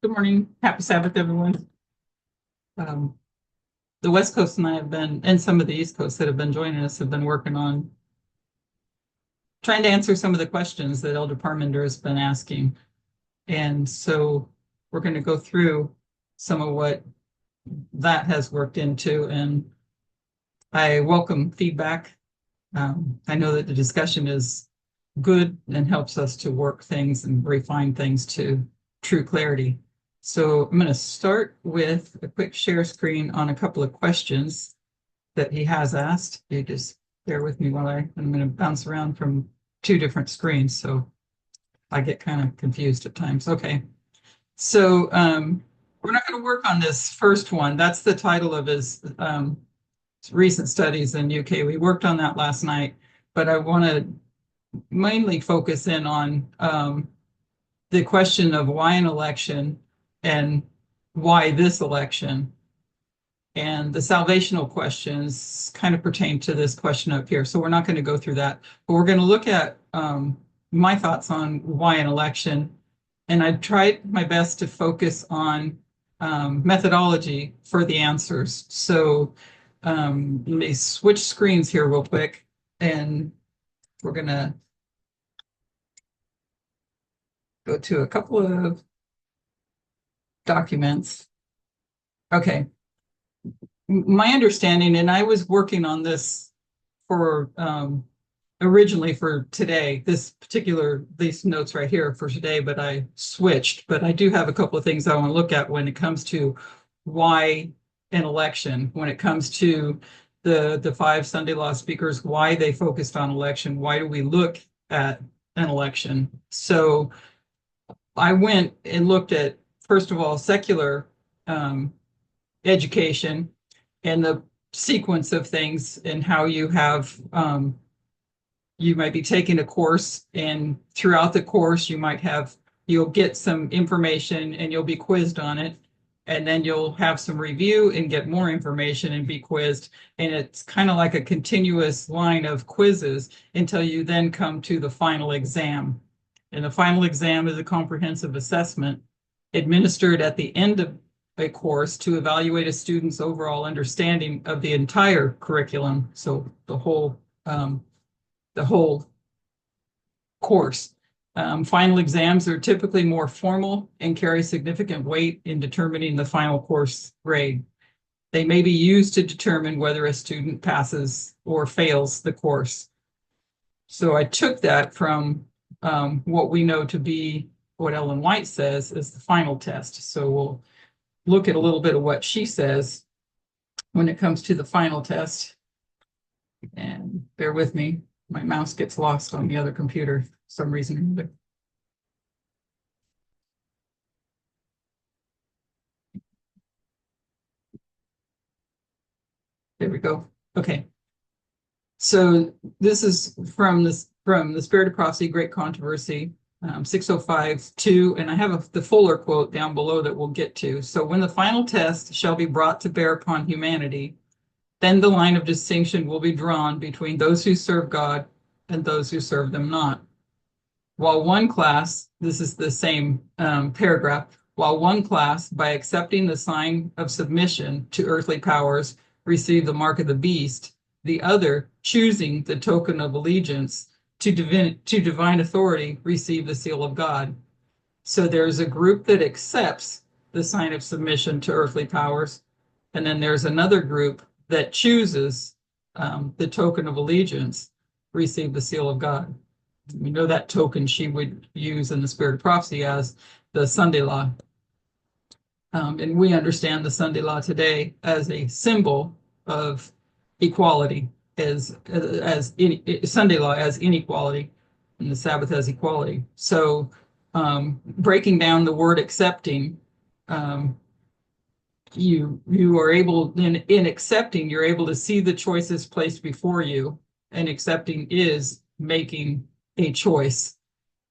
Good morning. Happy Sabbath, everyone. Um, the West Coast and I have been, and some of the East Coast that have been joining us have been working on trying to answer some of the questions that Elder Parmenter has been asking. And so we're going to go through some of what that has worked into. And I welcome feedback. I know that the discussion is good and helps us to work things and refine things to true clarity. So I'm going to start with a quick share screen on a couple of questions that he has asked. You just bear with me while I'm going to bounce around from two different screens, so I get kind of confused at times. Okay, so we're not going to work on this first one. That's the title of his recent studies in UK. We worked on that last night, but I want to mainly focus in on the question of why an election and why this election. And the salvational questions kind of pertain to this question up here. So we're not going to go through that, but we're going to look at my thoughts on why an election. And I tried my best to focus on methodology for the answers. So let me switch screens here real quick, and we're going to go to a couple of documents. Okay. My understanding, and I was working on this for originally for today, these notes right here for today, but I switched. But I do have a couple of things I want to look at when it comes to why an election, when it comes to the five Sunday law speakers, why they focused on election, why do we look at an election? So I went and looked at, first of all, secular education and the sequence of things and how you have you might be taking a course, and throughout the course you'll get some information and you'll be quizzed on it, and then you'll have some review and get more information and be quizzed, and it's kind of like a continuous line of quizzes until you then come to the final exam. And the final exam is a comprehensive assessment administered at the end of a course to evaluate a student's overall understanding of the entire curriculum, so the whole course. Final exams are typically more formal and carry significant weight in determining the final course grade. They may be used to determine whether a student passes or fails the course. So I took that from what we know to be what Ellen White says is the final test. So we'll look at a little bit of what she says when it comes to the final test. And bear with me, my mouse gets lost on the other computer for some reason. There we go. Okay. So this is from the Spirit of Prophecy, Great Controversy, 605-2, and I have the fuller quote down below that we'll get to. So when the final test shall be brought to bear upon humanity, then the line of distinction will be drawn between those who serve God and those who serve them not. While one class, this is the same paragraph, while one class, by accepting the sign of submission to earthly powers, receive the mark of the beast, the other, choosing the token of allegiance to divine authority, receive the seal of God. So there's a group that accepts the sign of submission to earthly powers, and then there's another group that chooses the token of allegiance, receive the seal of God. We know that token she would use in the Spirit of Prophecy as the Sunday law. And we understand the Sunday law today as a symbol of equality, as Sunday law as inequality, and the Sabbath as equality. So breaking down the word accepting, you are able, in accepting, you're able to see the choices placed before you, and accepting is making a choice.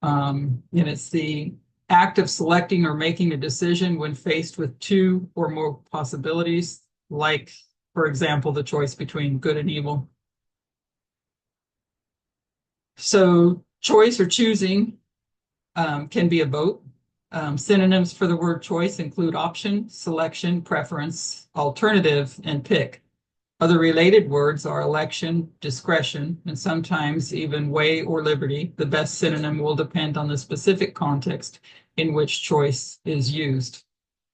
And it's the act of selecting or making a decision when faced with two or more possibilities, like, for example, the choice between good and evil. So choice or choosing can be a vote. Synonyms for the word choice include option, selection, preference, alternative, and pick. Other related words are election, discretion, and sometimes even way or liberty. The best synonym will depend on the specific context in which choice is used.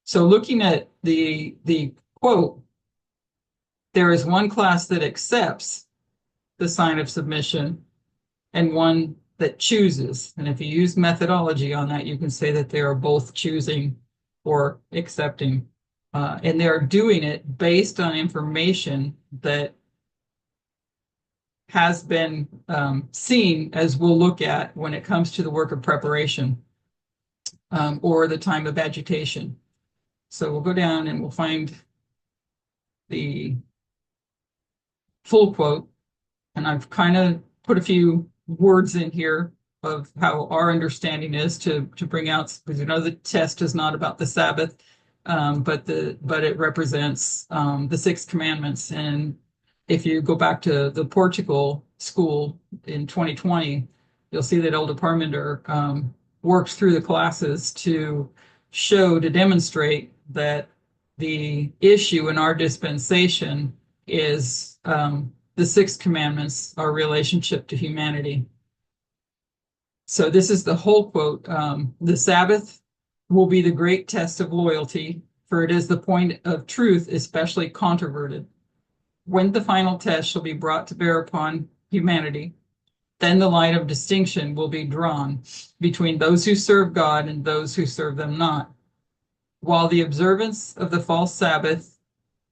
So looking at the quote, there is one class that accepts the sign of submission and one that chooses. And if you use methodology on that, you can say that they are both choosing or accepting. And they're doing it based on information that has been seen, as we'll look at when it comes to the work of preparation or the time of agitation. So we'll go down and we'll find the full quote. And I've kind of put a few words in here of how our understanding is to bring out, because you know the test is not about the Sabbath, but it represents the six commandments. And if you go back to the Portugal school in 2020, you'll see that Elder Parmenter worked through the classes to demonstrate that the issue in our dispensation is the six commandments, our relationship to humanity. So this is the whole quote. The Sabbath will be the great test of loyalty, for it is the point of truth especially controverted. When the final test shall be brought to bear upon humanity, then the line of distinction will be drawn between those who serve God and those who serve them not. While the observance of the false Sabbath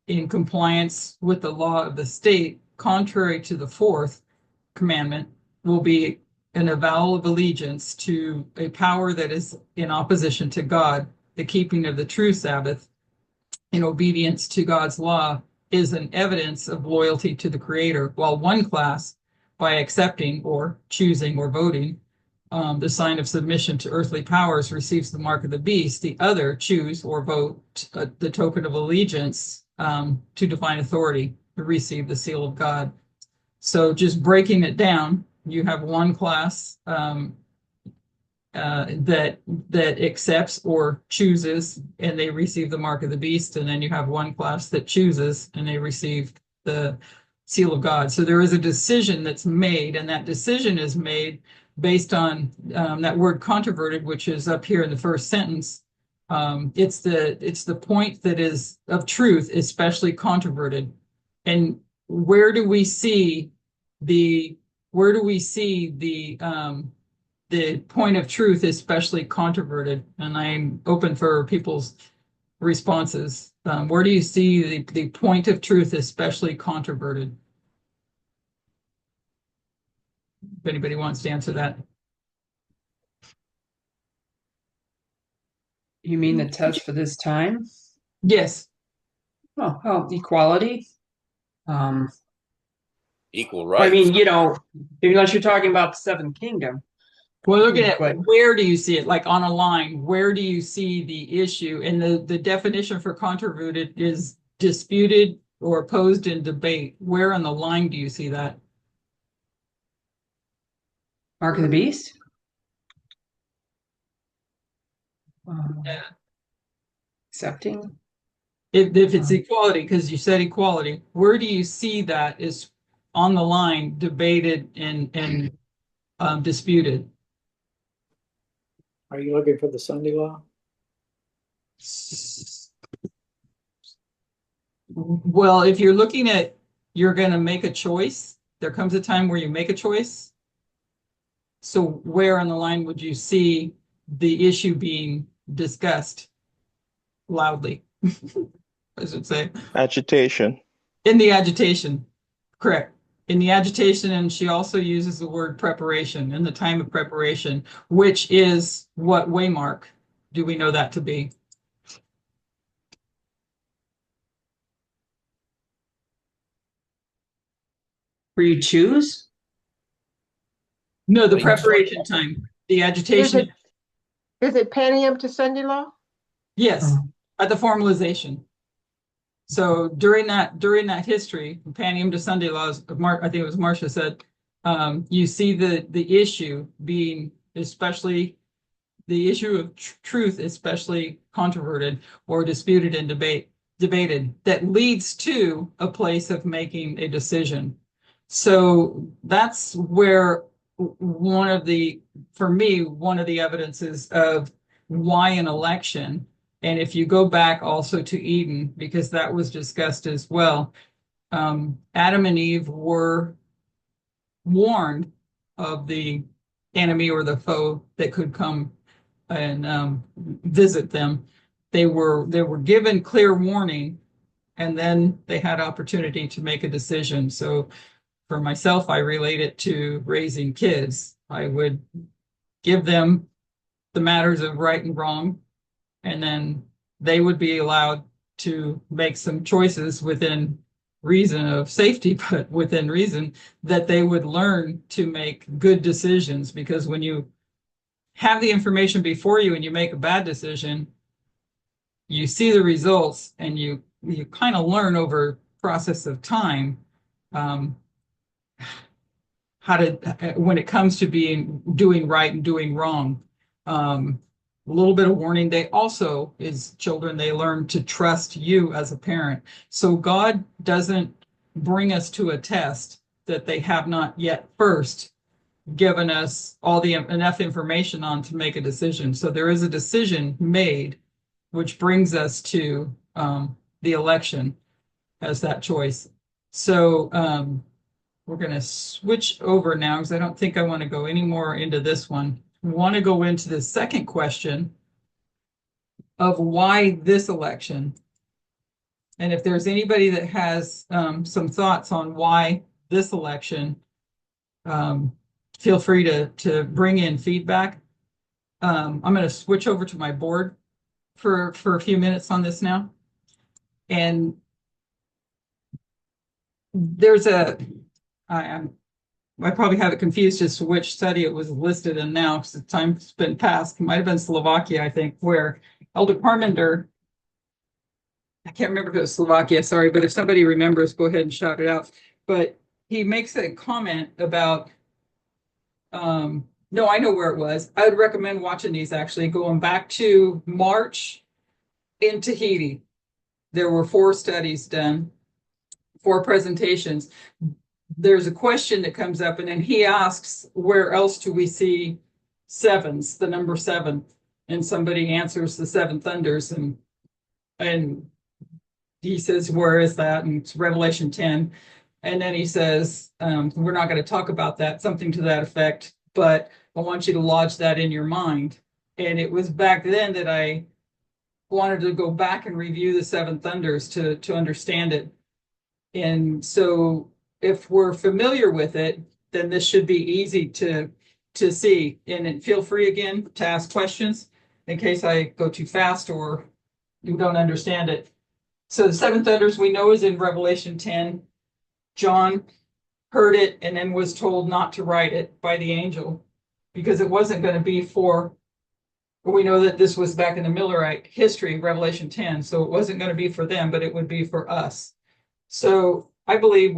in compliance with the law of the state, contrary to the fourth commandment, will be an avowal of allegiance to a power that is in opposition to God. The keeping of the true Sabbath in obedience to God's law is an evidence of loyalty to the Creator, while one class, by accepting or choosing or voting the sign of submission to earthly powers, receives the mark of the beast. The other choose or vote the token of allegiance to divine authority, to receive the seal of God. So just breaking it down, you have one class that accepts or chooses, and they receive the mark of the beast, and then you have one class that chooses, and they receive the seal of God. So there is a decision that's made, and that decision is made based on that word controverted, which is up here in the first sentence. It's the point that is of truth, especially controverted. And where do we see the point of truth, especially controverted? And I'm open for people's responses. Where do you see the point of truth, especially controverted? If anybody wants to answer that. You mean the test for this time? Yes. Oh, equality. Equal I rights. mean, unless you're talking about the seventh kingdom. Well, look at But- where do you see it? Like on a line, where do you see the issue? And the definition for controverted is disputed or opposed in debate. Where on the line do you see that? Mark of the Beast? Accepting? If it's equality, because you said equality, where do you see that is on the line, debated and disputed? Are you looking for the Sunday law? Well, if you're looking at, you're going to make a choice. There comes a time where you make a choice. So where on the line would you see the issue being discussed loudly? I should say. Agitation. In the agitation, correct. In the agitation, and she also uses the word preparation, in the time of preparation, which is what waymark do we know that to be? Where you choose? No, the preparation time, the agitation. Is it Panium to Sunday law? Yes, at the formalization. So during that history, Panium to Sunday laws, I think it was Marcia said, you see the issue being especially the issue of truth, especially controverted or disputed and debated, that leads to a place of making a decision. So that's where for me, one of the evidences of why an election, and if you go back also to Eden, because that was discussed as well, Adam and Eve were warned of the enemy or the foe that could come and visit them. They were given clear warning, and then they had opportunity to make a decision. So for myself, I relate it to raising kids. I would give them the matters of right and wrong, and then they would be allowed to make some choices within reason of safety, but within reason, that they would learn to make good decisions. Because when you have the information before you and you make a bad decision, you see the results, and you kind of learn over process of time how to, when it comes to doing right and doing wrong. A little bit of warning. They also, as children, they learn to trust you as a parent. So God doesn't bring us to a test that they have not yet first given us enough information on to make a decision. So there is a decision made, which brings us to the election as that choice. So we're going to switch over now, because I don't think I want to go any more into this one. We want to go into the second question of why this election. And if there's anybody that has some thoughts on why this election, feel free to bring in feedback. I'm going to switch over to my board for a few minutes on this now. And there's I probably have it confused as to which study it was listed in now, because the time's been passed. It might have been Slovakia, I think, where Elder Parmenter, I can't remember if it was Slovakia, sorry, but if somebody remembers, go ahead and shout it out. But he makes a comment about, no, I know where it was. I would recommend watching these, actually, going back to March in Tahiti. There were 4 studies done, 4 presentations. There's a question that comes up, and then he asks, where else do we see sevens, the number 7? And somebody answers the 7 thunders, and he says, where is that? And it's Revelation 10. And then he says, we're not going to talk about that, something to that effect, but I want you to lodge that in your mind. And it was back then that I wanted to go back and review the 7 thunders to understand it. And so if we're familiar with it, then this should be easy to see. And feel free again to ask questions in case I go too fast or you don't understand it. So the 7 thunders we know is in Revelation 10. John heard it and then was told not to write it by the angel, because it wasn't going to be for, we know that this was back in the Millerite history, Revelation 10. So it wasn't going to be for them, but it would be for us. So I believe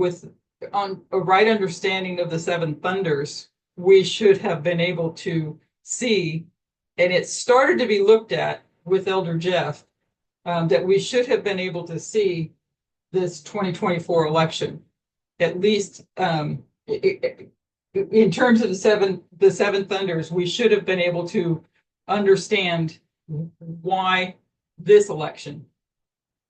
on a right understanding of the 7 thunders, we should have been able to see, and it started to be looked at with Elder Jeff, that we should have been able to see this 2024 election, at least in terms of the 7 thunders. We should have been able to understand why this election.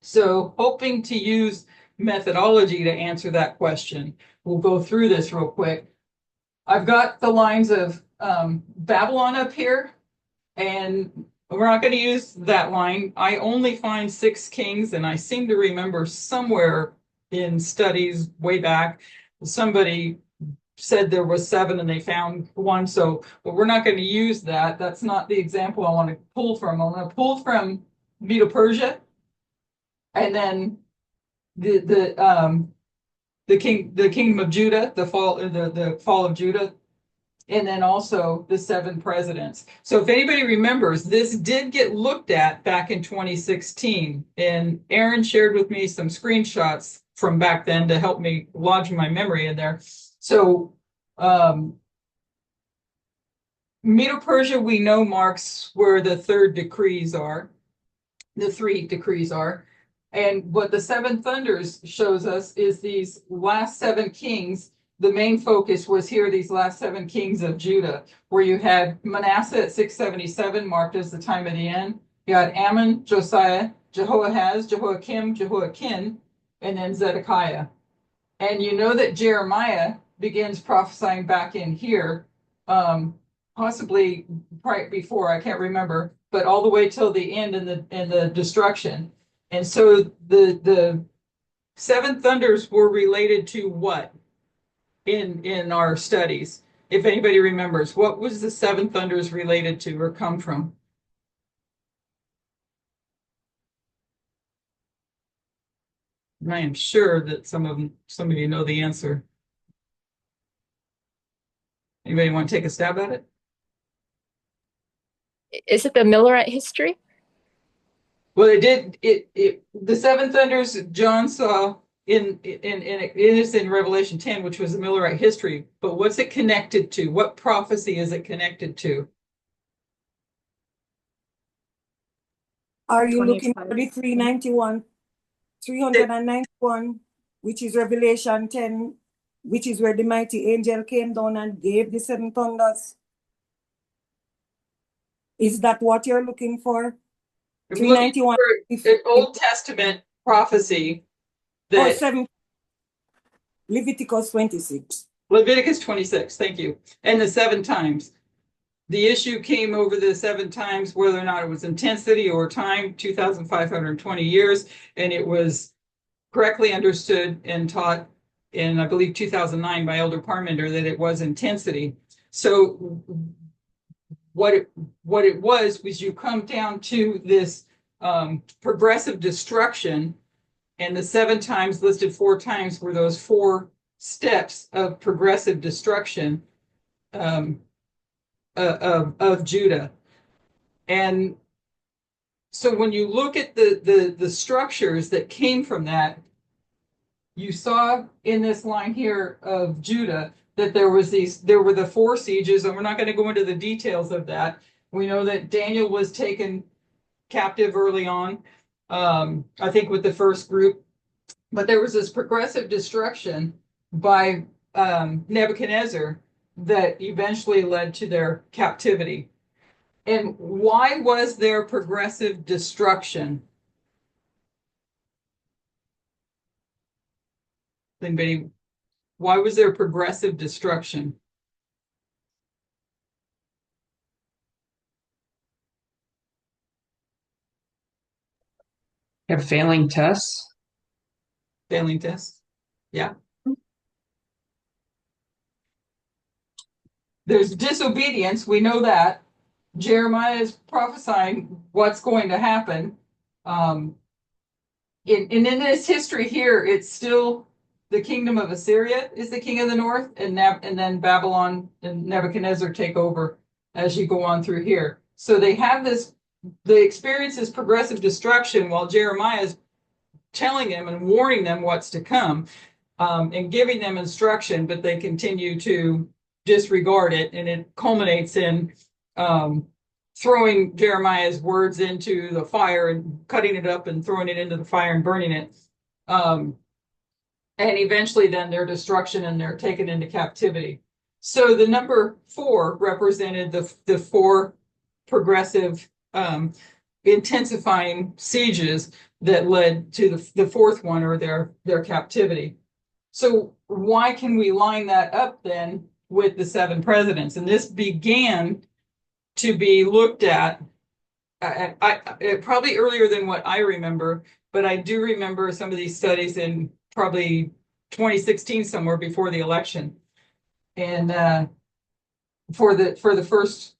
So hoping to use methodology to answer that question. We'll go through this real quick. I've got the lines of Babylon up here, and we're not going to use that line. I only find 6 kings, and I seem to remember somewhere in studies way back, somebody said there was 7 and they found 1. So, but we're not going to use that. That's not the example I want to pull from. I want to pull from Medo-Persia, and then the kingdom of Judah, the fall of Judah, and then also the 7 presidents. So if anybody remembers, this did get looked at back in 2016, and Aaron shared with me some screenshots from back then to help me lodge my memory in there. So Medo-Persia, we know marks where the third decrees are, the three decrees are. And what the seven thunders shows us is these last seven kings. The main focus was here, these last seven kings of Judah, where you had Manasseh at 677, marked as the time of the end. You had Ammon, Josiah, Jehoahaz, Jehoiakim, Jehoiakim, and then Zedekiah. And you know that Jeremiah begins prophesying back in here, possibly right before, I can't remember, but all the way till the end in the destruction. And so the seven thunders were related to what in our studies? If anybody remembers, what was the seven thunders related to or come from? I am sure that some of you know the answer. Anybody want to take a stab at it? Is it the Millerite history? Well, the seven thunders John saw it is in Revelation 10, which was the Millerite history. But what's it connected to? What prophecy is it connected to? Are you looking 25. for the 391, which is Revelation 10, which is where the mighty angel came down and gave the seven thunders? Is that what you're looking for? I'm looking 391. for an Old Testament prophecy Or that 7, Leviticus 26. Leviticus 26, thank you. And the seven times. The issue came over the seven times, whether or not it was intensity or time, 2,520 years, and it was correctly understood and taught in, I believe, 2009 by Elder Parmenter that it was intensity. So what it was you come down to this progressive destruction, and the seven times listed four times were those four steps of progressive destruction of Judah. And so when you look at the structures that came from that, you saw in this line here of Judah that there were the four sieges, and we're not going to go into the details of that. We know that Daniel was taken captive early on, I think with the first group, but there was this progressive destruction by Nebuchadnezzar that eventually led to their captivity. And why was there progressive destruction? Anybody, why was there progressive destruction? Have failing tests. Failing tests? Yeah. There's disobedience, we know that. Jeremiah is prophesying what's going to happen. In this history here, it's still the kingdom of Assyria is the king of the north, and then Babylon and Nebuchadnezzar take over as you go on through here. So they have the experience is progressive destruction while Jeremiah is telling them and warning them what's to come, and giving them instruction, but they continue to disregard it, and it culminates in throwing Jeremiah's words into the fire and cutting it up and throwing it into the fire and burning it. And eventually then their destruction, and they're taken into captivity. So the number 4 represented the 4 progressive intensifying sieges that led to the fourth one, or their captivity. So why can we line that up then with the 7 presidents? And this began to be looked at probably earlier than what I remember, but I do remember some of these studies in probably 2016, somewhere before the election, and for the first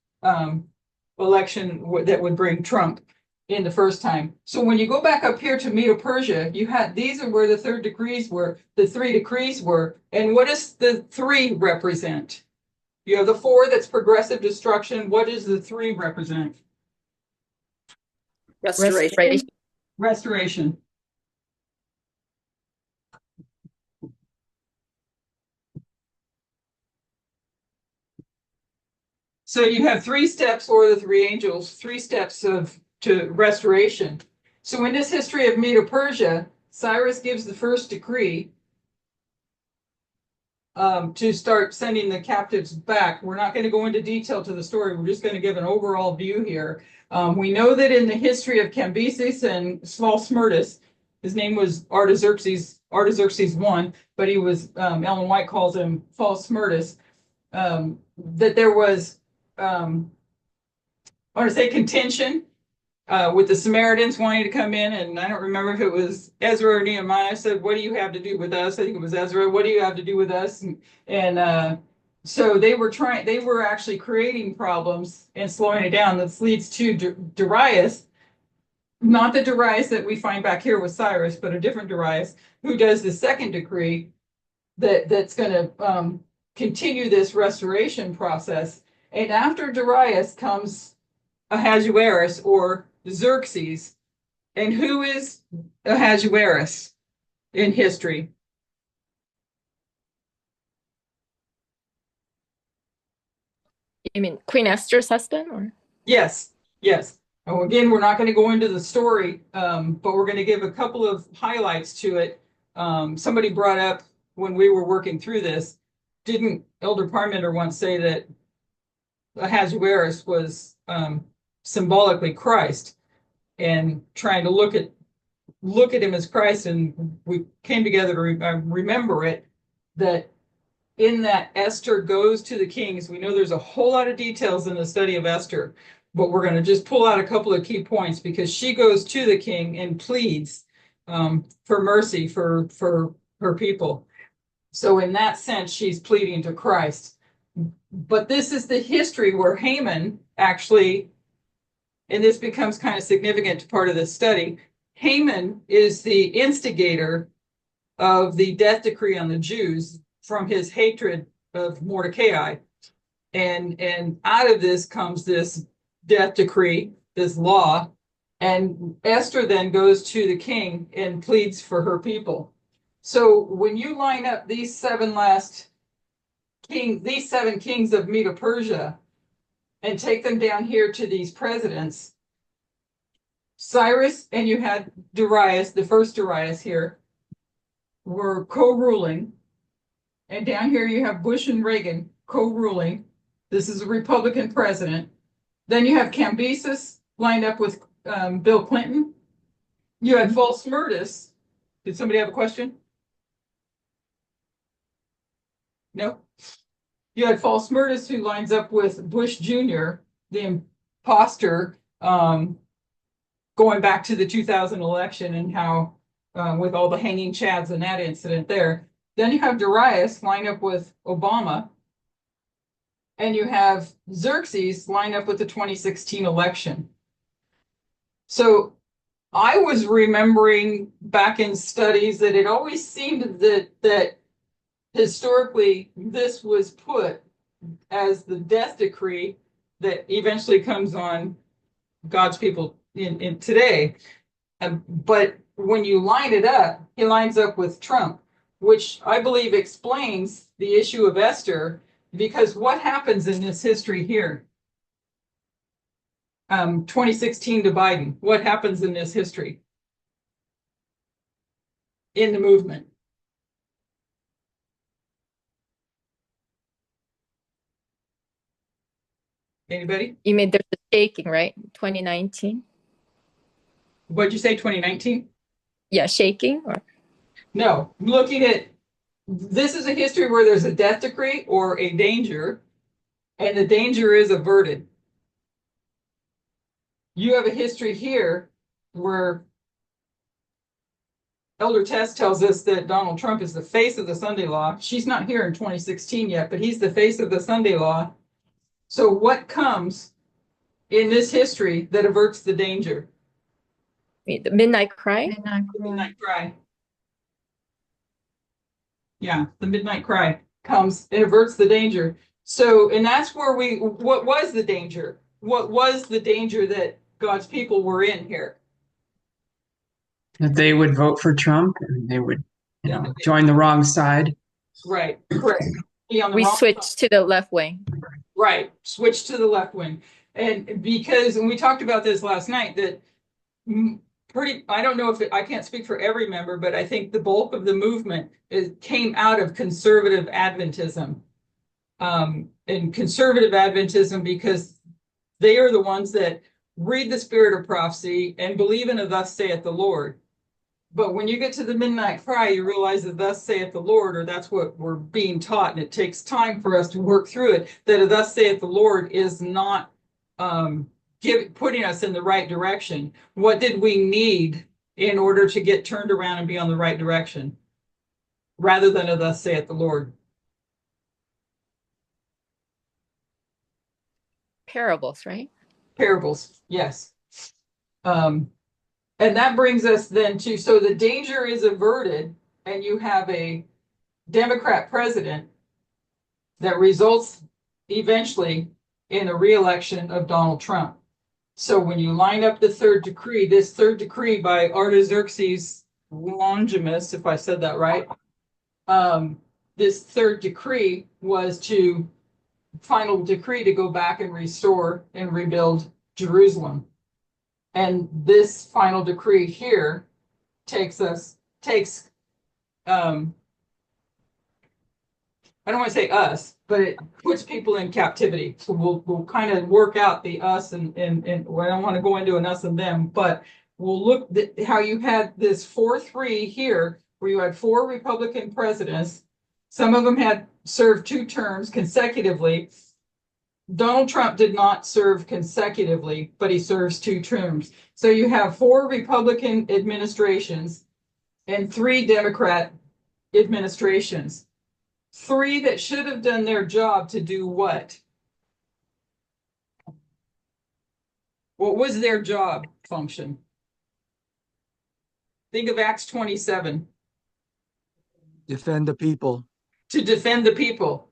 election that would bring Trump in the first time. So when you go back up here to Medo-Persia, you had these are where the 3 decrees were, the 3 decrees were, and what does the 3 represent? You have the 4 that's progressive destruction. What does the 3 represent? Restoration. Restoration. So you have 3 steps, or the 3 angels, 3 steps to restoration. So in this history of Medo-Persia, Cyrus gives the first decree to start sending the captives back. We're not going to go into detail to the story. We're just going to give an overall view here. We know that in the history of Cambyses and Svalsmerdis, his name was Artaxerxes I, but he was, Ellen White calls him Svalsmerdis, that there was, I want to say, contention with the Samaritans wanting to come in, and I don't remember if it was Ezra or Nehemiah said, "What do you have to do with us?" I think it was Ezra. "What do you have to do with us?" And so they were actually creating problems and slowing it down. This leads to Darius, not the Darius that we find back here with Cyrus, but a different Darius, who does the second decree that's going to continue this restoration process. And after Darius comes Ahasuerus, or Xerxes. And who is Ahasuerus in history? You mean Queen Esther's husband, or? Yes, yes. Oh, again, we're not going to go into the story, but we're going to give a couple of highlights to it. Somebody brought up when we were working through this, didn't Elder Parmenter once say that Ahasuerus was symbolically Christ, and trying to look at him as Christ, and we came together to remember it, that in that Esther goes to the kings. We know there's a whole lot of details in the study of Esther, but we're going to just pull out a couple of key points, because she goes to the king and pleads for mercy for her people. So in that sense, she's pleading to Christ. But this is the history where Haman actually, and this becomes kind of significant part of this study, Haman is the instigator of the death decree on the Jews from his hatred of Mordecai. And out of this comes this death decree, this law, and Esther then goes to the king and pleads for her people. So when you line up these 7 kings of Medo-Persia, and take them down here to these presidents, Cyrus, and you had Darius, the first Darius here, were co-ruling. And down here you have Bush and Reagan co-ruling. This is a Republican president. Then you have Cambyses lined up with Bill Clinton. You had Svalsmerdis. Did somebody have a question? No? You had Svalsmerdis, who lines up with Bush Jr., the imposter, going back to the 2000 election, and how with all the hanging chads and that incident there. Then you have Darius line up with Obama, and you have Xerxes line up with the 2016 election. So I was remembering back in studies that it always seemed that historically this was put as the death decree that eventually comes on God's people in today. But when you line it up, he lines up with Trump, which I believe explains the issue of Esther, because what happens in this history here? 2016 to Biden, what happens in this history? In the movement. Anybody? You mean there's a shaking, right? 2019? What'd you say, 2019? Yeah, shaking, or? No, looking at, this is a history where there's a death decree or a danger, and the danger is averted. You have a history here where Elder Tess tells us that Donald Trump is the face of the Sunday law. She's not here in 2016 yet, but he's the face of the Sunday law. So what comes in this history that averts the danger? The Midnight Cry? Midnight Cry. Yeah, the Midnight Cry comes, it averts the danger. So, and that's where what was the danger? What was the danger that God's people were in here? That they would vote for Trump and they would, join the wrong side. Right, correct. Be on the We wrong switched to the left wing. side. Right, switch to the left wing. And we talked about this last night, that I don't know if I can't speak for every member, but I think the bulk of the movement came out of conservative Adventism. And conservative Adventism, because they are the ones that read the spirit of prophecy and believe in a thus saith the Lord. But when you get to the midnight cry, you realize that thus saith the Lord, or that's what we're being taught, and it takes time for us to work through it, that a thus saith the Lord is not putting us in the right direction. What did we need in order to get turned around and be on the right direction, rather than a thus saith the Lord? Parables, right? Parables, yes. And that brings us then to, so the danger is averted, and you have a Democrat president that results eventually in a re-election of Donald Trump. So when you line up the third decree, this third decree by Artaxerxes Longimus, if I said that right, this third decree was final decree to go back and restore and rebuild Jerusalem. And this final decree here takes I don't want to say us, but it puts people in captivity. So we'll kind of work out the us and well, I don't want to go into an us and them, but we'll look at how you had this 4-3 here, where you had 4 Republican presidents. Some of them had served 2 terms consecutively. Donald Trump did not serve consecutively, but he serves 2 terms. So you have 4 Republican administrations and 3 Democrat administrations. 3 that should have done their job to do what? What was their job function? Think of Acts 27. Defend the people. To defend the people.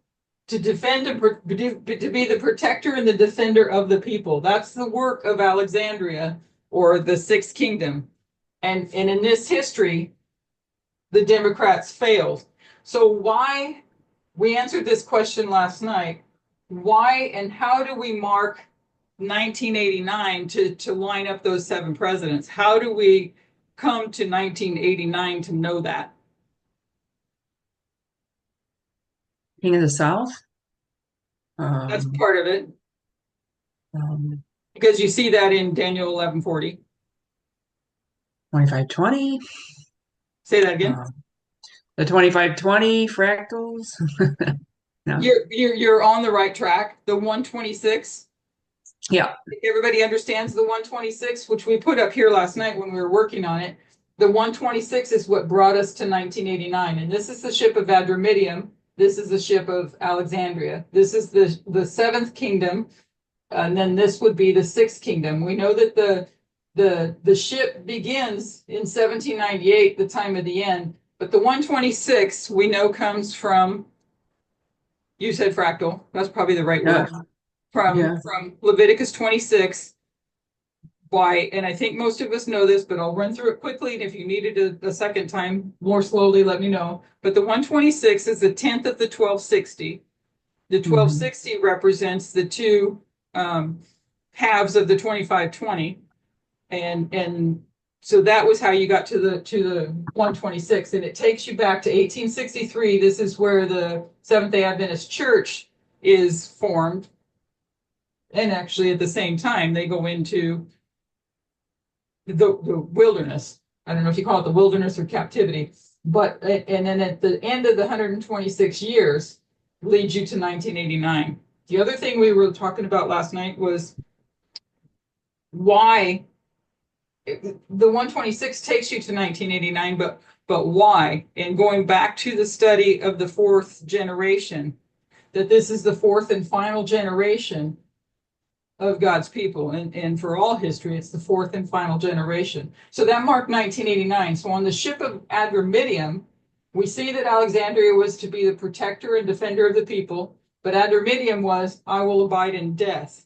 To defend and to be the protector and the defender of the people. That's the work of Alexandria, or the 6th kingdom. And in this history, the Democrats failed. So why, we answered this question last night, why and how do we mark 1989 to line up those 7 presidents? How do we come to 1989 to know that? King of the South. That's part of it, Um, because you see that in Daniel 11:40. 2520. Say that again. The 2520 fractals. No. You're on the right track. The 126. Yeah. Everybody understands the 126, which we put up here last night when we were working on it. The 126 is what brought us to 1989, and this is the ship of Adramyttium. This is the ship of Alexandria. This is the 7th kingdom, and then this would be the 6th kingdom. We know that the ship begins in 1798, the time of the end, but the 126 we know comes from, you said fractal, that's probably the right word, from Leviticus 26. Why, and I think most of us know this, but I'll run through it quickly, and if you needed a second time more slowly, let me know. But the 126 is the 10th of the 1260. The 1260 represents the 2 halves of the 2520, and so that was how you got to the 126, and it takes you back to 1863. This is where the Seventh-day Adventist Church is formed, and actually at the same time they go into the wilderness. I don't know if you call it the wilderness or captivity, but and then at the end of the 126 years leads you to 1989. The other thing we were talking about last night was why the 126 takes you to 1989, but why? And going back to the study of the 4th generation, that this is the 4th and final generation of God's people, and for all history, it's the 4th and final generation. So that marked 1989. So on the ship of Adramyttium, we see that Alexandria was to be the protector and defender of the people, but Adramyttium was, I will abide in death.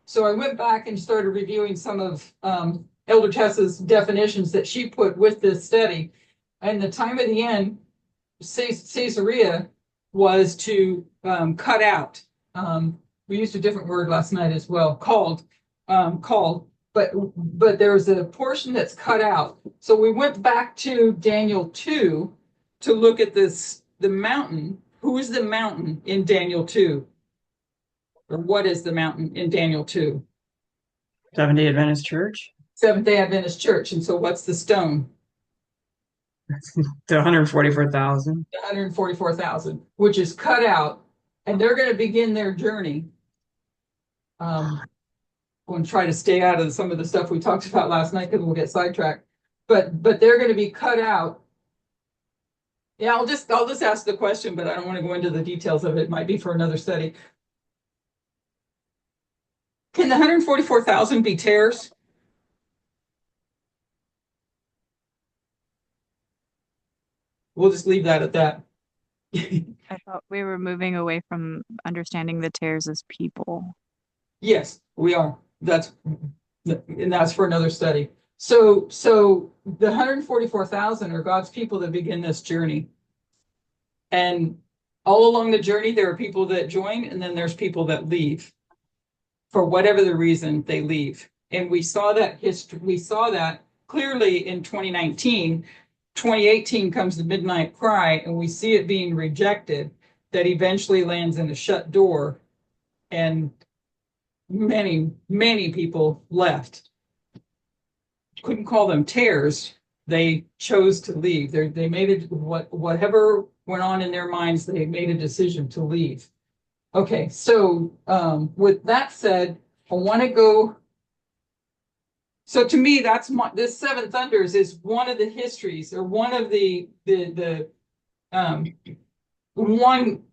So I went back and started reviewing some of Elder Tessa's definitions that she put with this study. And the time of the end, Caesarea was to cut out. we used a different word last night as well, called, but there's a portion that's cut out. So we went back to Daniel 2 to look at this, the mountain. Who is the mountain in Daniel 2? Or what is the mountain in Daniel 2? Seventh-day Adventist Church. Seventh-day Adventist Church. And so what's the stone? The 144,000. 144,000, which is cut out, and they're going to begin their journey. I'm going to try to stay out of some of the stuff we talked about last night because we'll get sidetracked. But they're going to be cut out. Yeah, I'll just ask the question, but I don't want to go into the details of it. It might be for another study. Can the 144,000 be tares? We'll just leave that at that. I thought we were moving away from understanding the tares as people. Yes, we are. And that's for another study. So the 144,000 are God's people that begin this journey. And all along the journey, there are people that join, and then there's people that leave. For whatever the reason, they leave. And we saw that clearly in 2019. 2018 comes the midnight cry, and we see it being rejected, that eventually lands in a shut door, and many people left. Couldn't call them tares. They chose to leave. They made it, whatever went on in their minds, they made a decision to leave. Okay, so with that said, I want to go. So to me, this Seven Thunders is one of the histories, or one of the one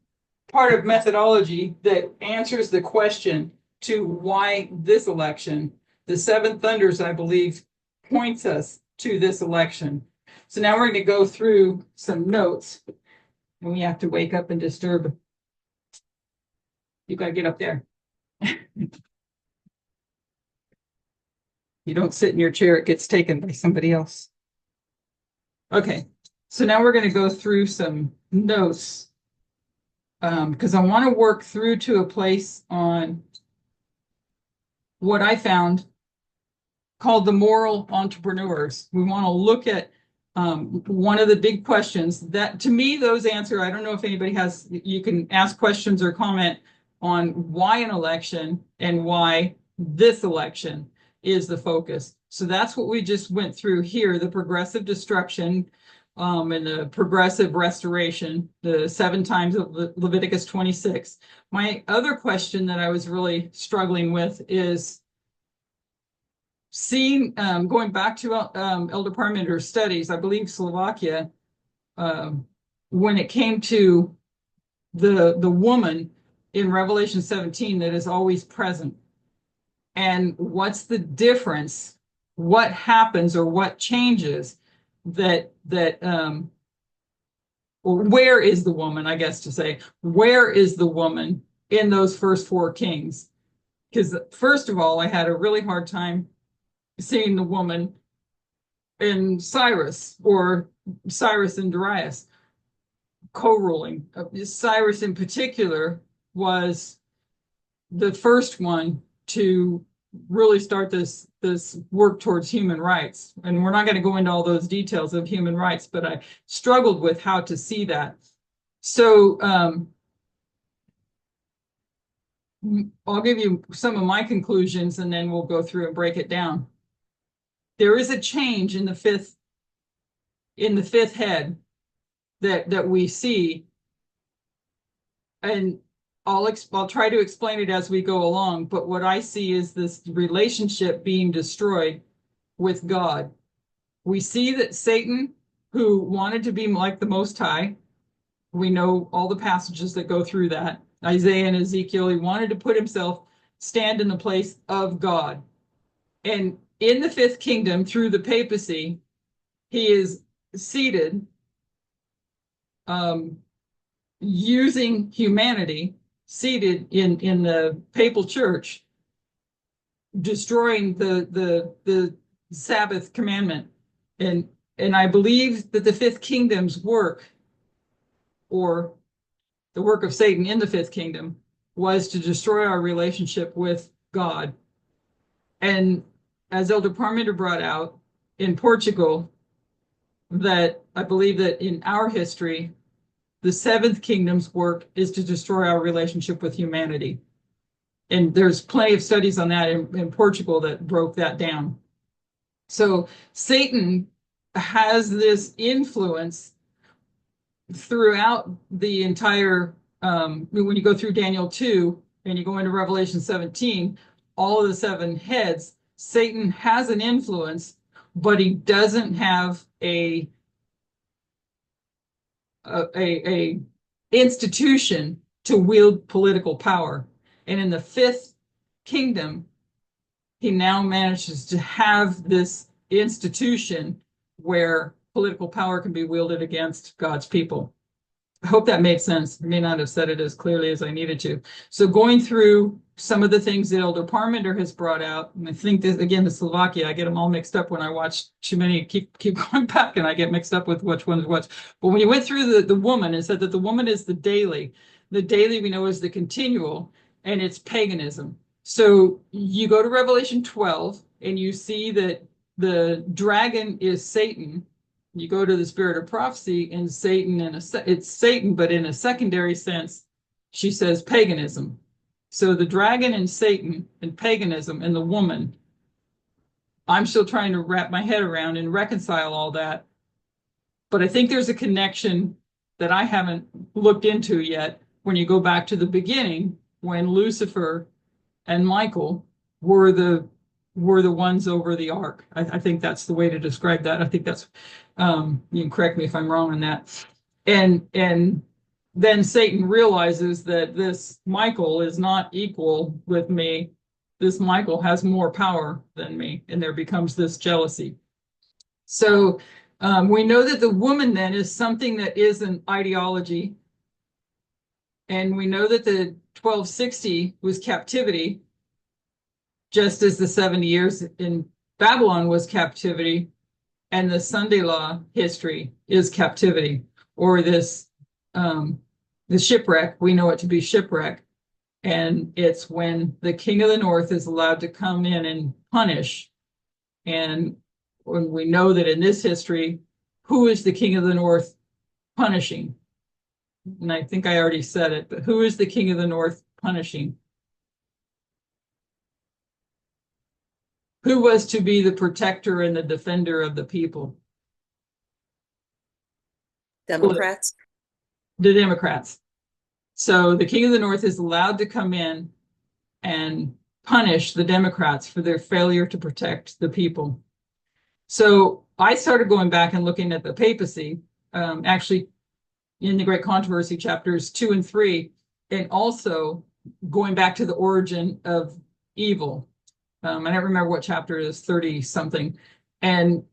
part of methodology that answers the question to why this election. The Seven Thunders, I believe, points us to this election. So now we're going to go through some notes, and we have to wake up and disturb. You got to get up there. You don't sit in your chair, it gets taken by somebody else. Okay, so now we're going to go through some notes because I want to work through to a place on what I found called the moral entrepreneurs. We want to look at one of the big questions that, to me, those answer. I don't know if anybody has, you can ask questions or comment on why an election and why this election is the focus. So that's what we just went through here, the progressive destruction and the progressive restoration, the 7 times of Leviticus 26. My other question that I was really struggling with is seeing, going back to Elder Parmenter's studies, I believe Slovakia, when it came to the woman in Revelation 17 that is always present. And what's the difference? What happens or what changes or where is the woman, I guess to say, where is the woman in those first 4 kings? Because first of all, I had a really hard time seeing the woman in Cyrus, or Cyrus and Darius co-ruling. Cyrus in particular was the first one to really start this work towards human rights. And we're not going to go into all those details of human rights, but I struggled with how to see that. So I'll give you some of my conclusions, and then we'll go through and break it down. There is a change in the fifth head that we see, and I'll try to explain it as we go along, but what I see is this relationship being destroyed with God. We see that Satan, who wanted to be like the Most High, we know all the passages that go through that. Isaiah and Ezekiel, he wanted to put himself, stand in the place of God. And in the 5th kingdom, through the papacy, he is seated using humanity, seated in the papal church, destroying the Sabbath commandment. And I believe that the 5th kingdom's work, or the work of Satan in the 5th kingdom, was to destroy our relationship with God. And as Elder Parmenter brought out, in Portugal, that I believe that in our history, the seventh kingdom's work is to destroy our relationship with humanity. And there's plenty of studies on that in Portugal that broke that down. So Satan has this influence throughout the entire, when you go through Daniel 2 and you go into Revelation 17, all of the seven heads, Satan has an influence, but he doesn't have a institution to wield political power. And in the fifth kingdom, he now manages to have this institution where political power can be wielded against God's people. I hope that made sense. I may not have said it as clearly as I needed to. So going through some of the things that Elder Parmenter has brought out, and I think that, again, the Slovakia, I get them all mixed up when I watch too many, keep going back, and I get mixed up with which one is what. But when you went through the woman, it said that the woman is the daily. The daily we know is the continual, and it's paganism. So you go to Revelation 12, and you see that the dragon is Satan. You go to the spirit of prophecy, and Satan, it's Satan, but in a secondary sense, she says paganism. So the dragon and Satan and paganism and the woman, I'm still trying to wrap my head around and reconcile all that. But I think there's a connection that I haven't looked into yet when you go back to the beginning, when Lucifer and Michael were the ones over the ark. I think that's the way to describe that. I think that's, you can correct me if I'm wrong on that. And then Satan realizes that this Michael is not equal with me. This Michael has more power than me, and there becomes this jealousy. So we know that the woman then is something that is an ideology. And we know that the 1260 was captivity, just as the 70 years in Babylon was captivity, and the Sunday law history is captivity, or this the shipwreck. We know it to be shipwreck, and it's when the king of the north is allowed to come in and punish. And when we know that in this history, who is the king of the north punishing? And I think I already said it, but who is the king of the north punishing? Who was to be the protector and the defender of the people? Democrats. The Democrats. So the king of the north is allowed to come in and punish the Democrats for their failure to protect the people. So I started going back and looking at the papacy, actually in the Great Controversy chapters 2 and 3, and also going back to the origin of evil. I don't remember what chapter it is, 30 something. And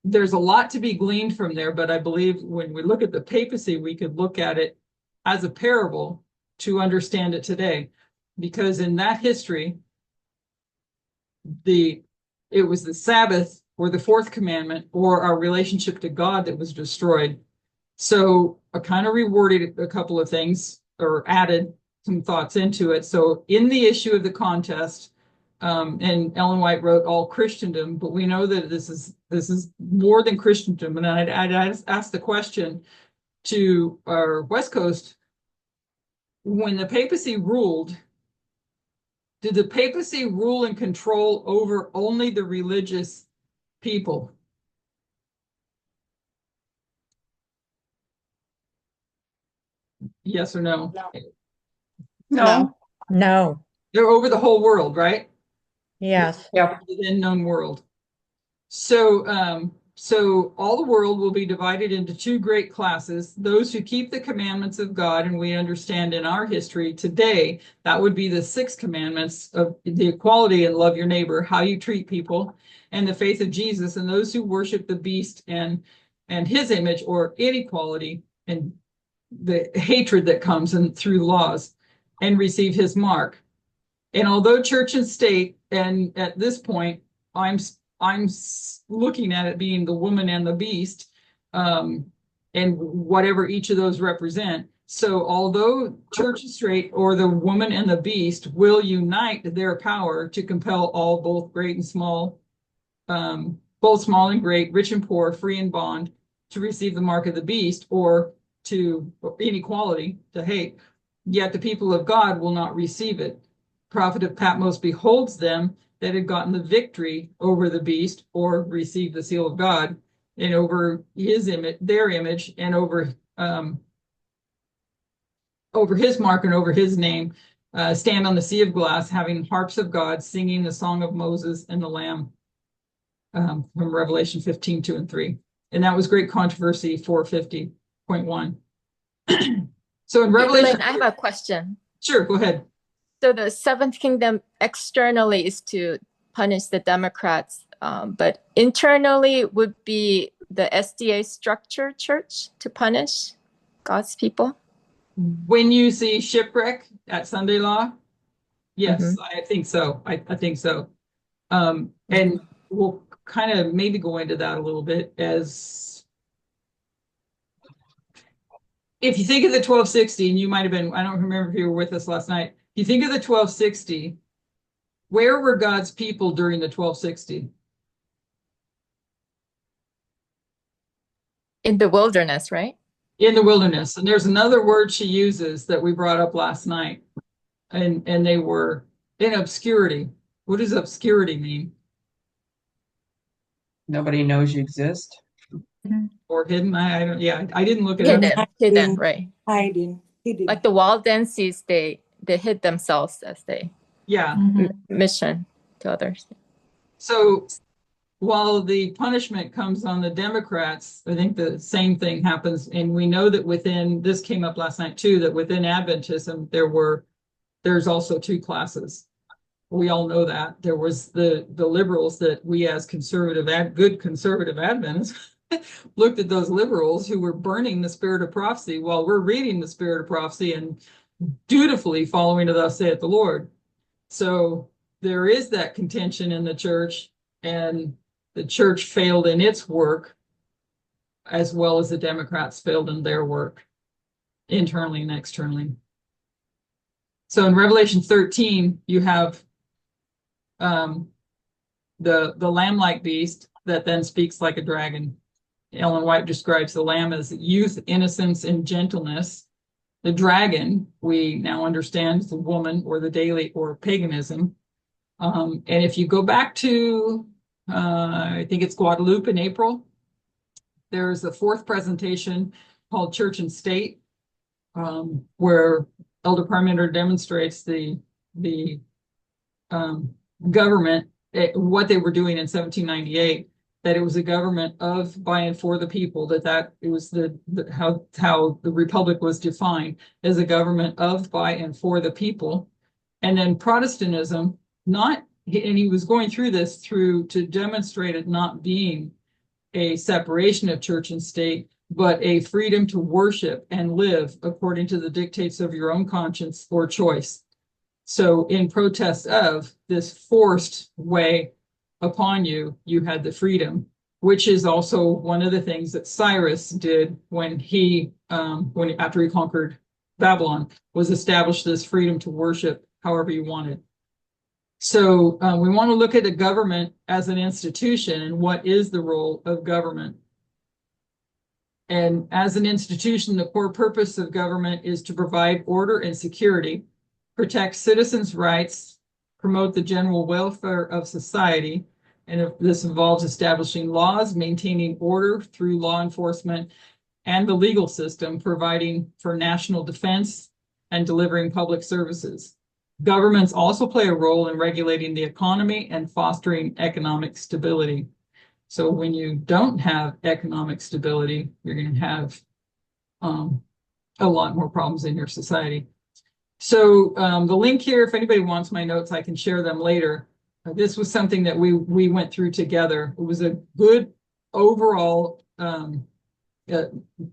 there's a lot to be gleaned from there, but I believe when we look at the papacy, we could look at it as a parable to understand it today. Because in that history, it was the Sabbath or the fourth commandment or our relationship to God that was destroyed. So I kind of reworded a couple of things or added some thoughts into it. So in the issue of the contest, and Ellen White wrote all Christendom, but we know that this is more than Christendom. And I'd ask the question to our West Coast, when the papacy ruled, did the papacy rule and control over only the religious people? Yes or no? No. No, They're over the whole world, right? yes, Yep. The then known world. So, so all the world will be divided into two great classes: those who keep the commandments of God, and we understand in our history today that would be the 6 commandments of the equality and love your neighbor, how you treat people, and the faith of Jesus, and those who worship the beast and his image, or inequality and the hatred that comes in through laws, and receive his mark. And although church and state, and at this point, I'm looking at it being the woman and the beast, and whatever each of those represent. So although church and state or the woman and the beast will unite their power to compel all, both great and small, both small and great, rich and poor, free and bond, to receive the mark of the beast, or to inequality, to hate, yet the people of God will not receive it. Prophet of Patmos beholds them that had gotten the victory over the beast, or received the seal of God, and over his image, their image, and over his mark and over his name, stand on the sea of glass, having harps of God, singing the song of Moses and the Lamb, from Revelation 15, 2 and 3. And that was Great Controversy 450.1. So in Revelation, Elaine, I have a question. sure, go ahead. So the seventh kingdom externally is to punish the Democrats, but internally would be the SDA structure church to punish God's people? When you see shipwreck at Sunday Law, yes, I think so. I think so. And we'll kind of maybe go into that a little bit, as if you think of the 1260, and you might have been, I don't remember if you were with us last night. If you think of the 1260, where were God's people during the 1260? In the wilderness, right? In the wilderness. And there's another word she uses that we brought up last night, and they were in obscurity. What does obscurity mean? Nobody knows you exist. Or hidden? I don't, yeah, I didn't look it up. Hidden, right? Hiding. Like the Waldenses, they hid themselves as they Yeah. mission to others. So while the punishment comes on the Democrats, I think the same thing happens. And we know that within, this came up last night too, that within Adventism, there's also two classes. We all know that. There was the liberals that we as good conservative Adventists looked at those liberals who were burning the spirit of prophecy while we're reading the spirit of prophecy and dutifully following to thus saith the Lord. So there is that contention in the church, and the church failed in its work as well as the Democrats failed in their work, internally and externally. So in Revelation 13, you have the lamb-like beast that then speaks like a dragon. Ellen White describes the lamb as youth, innocence, and gentleness. The dragon, we now understand, is the woman, or the daily, or paganism. And if you go back to, I think it's Guadalupe in April, there's a fourth presentation called Church and State, where Elder Parmenter demonstrates the government, what they were doing in 1798, that it was a government of, by, and for the people, that it was how the republic was defined as a government of, by, and for the people. And then Protestantism, and he was going through this to demonstrate it not being a separation of church and state, but a freedom to worship and live according to the dictates of your own conscience or choice. So in protest of this forced way upon you, you had the freedom, which is also one of the things that Cyrus did when after he conquered Babylon, was establish this freedom to worship however you wanted. So we want to look at the government as an institution and what is the role of government. And as an institution, the core purpose of government is to provide order and security, protect citizens' rights, promote the general welfare of society. And this involves establishing laws, maintaining order through law enforcement and the legal system, providing for national defense and delivering public services. Governments also play a role in regulating the economy and fostering economic stability. So when you don't have economic stability, you're going to have a lot more problems in your society. So the link here, if anybody wants my notes, I can share them later. This was something that we went through together. It was a good overall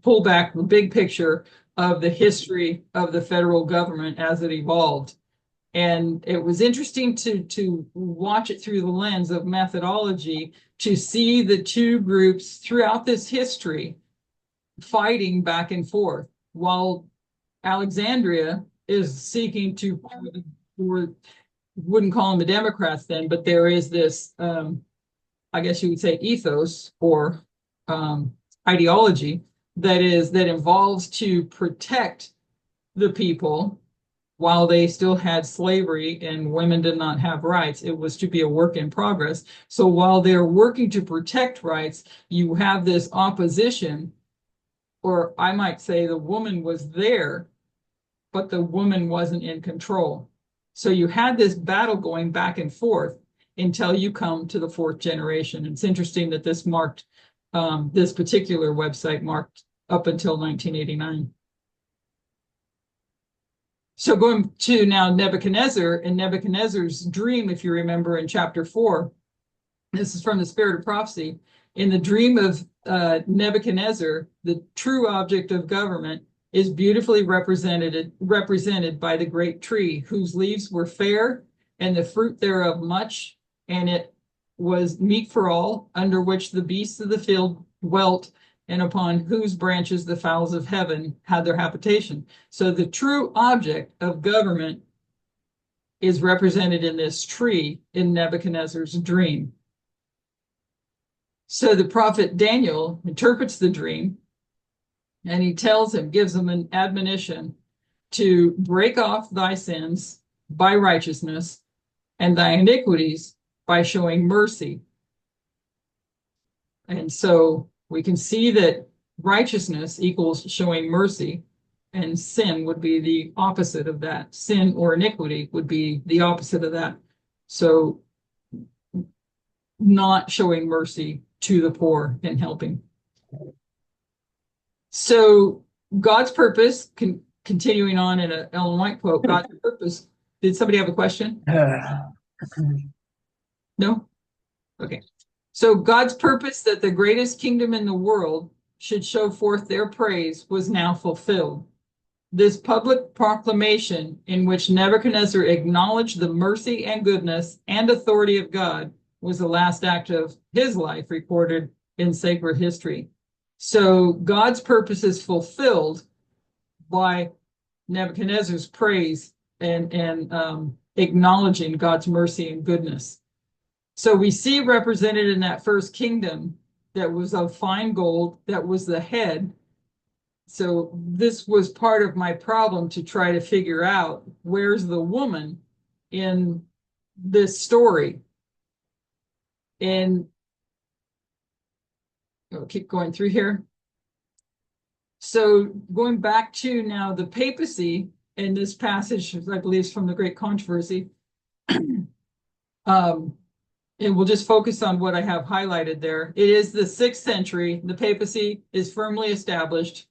pull back the big picture of the history of the federal government as it evolved. And it was interesting to watch it through the lens of methodology, to see the two groups throughout this history fighting back and forth. While Alexandria is seeking to, or wouldn't call them the Democrats then, but there is this, I guess you would say ethos or ideology that involves to protect the people while they still had slavery and women did not have rights. It was to be a work in progress. So while they're working to protect rights, you have this opposition, or I might say the woman was there, but the woman wasn't in control. So you had this battle going back and forth until you come to the fourth generation. It's interesting that this marked, this particular website marked up until 1989. So going to now Nebuchadnezzar, and Nebuchadnezzar's dream, if you remember in chapter 4, this is from the Spirit of Prophecy. In the dream of Nebuchadnezzar, the true object of government is beautifully represented by the great tree, whose leaves were fair, and the fruit thereof much, and it was meat for all, under which the beasts of the field dwelt, and upon whose branches the fowls of heaven had their habitation. So the true object of government is represented in this tree in Nebuchadnezzar's dream. So the prophet Daniel interprets the dream, and he tells him, gives him an admonition to break off thy sins by righteousness and thy iniquities by showing mercy. And so we can see that righteousness equals showing mercy, and sin would be the opposite of that. Sin or iniquity would be the opposite of that. So not showing mercy to the poor and helping. So God's purpose, continuing on in an Ellen White quote, God's purpose. Did somebody have a question? No? Okay. So God's purpose that the greatest kingdom in the world should show forth their praise was now fulfilled. This public proclamation, in which Nebuchadnezzar acknowledged the mercy and goodness and authority of God, was the last act of his life recorded in sacred history. So God's purpose is fulfilled by Nebuchadnezzar's praise and acknowledging God's mercy and goodness. So we see represented in that first kingdom that was of fine gold, that was the head. So this was part of my problem to try to figure out where's the woman in this story. And I'll keep going through here. So going back to now the papacy in this passage, I believe is from the Great Controversy. And we'll just focus on what I have highlighted there. It is the 6th century. The papacy is firmly established.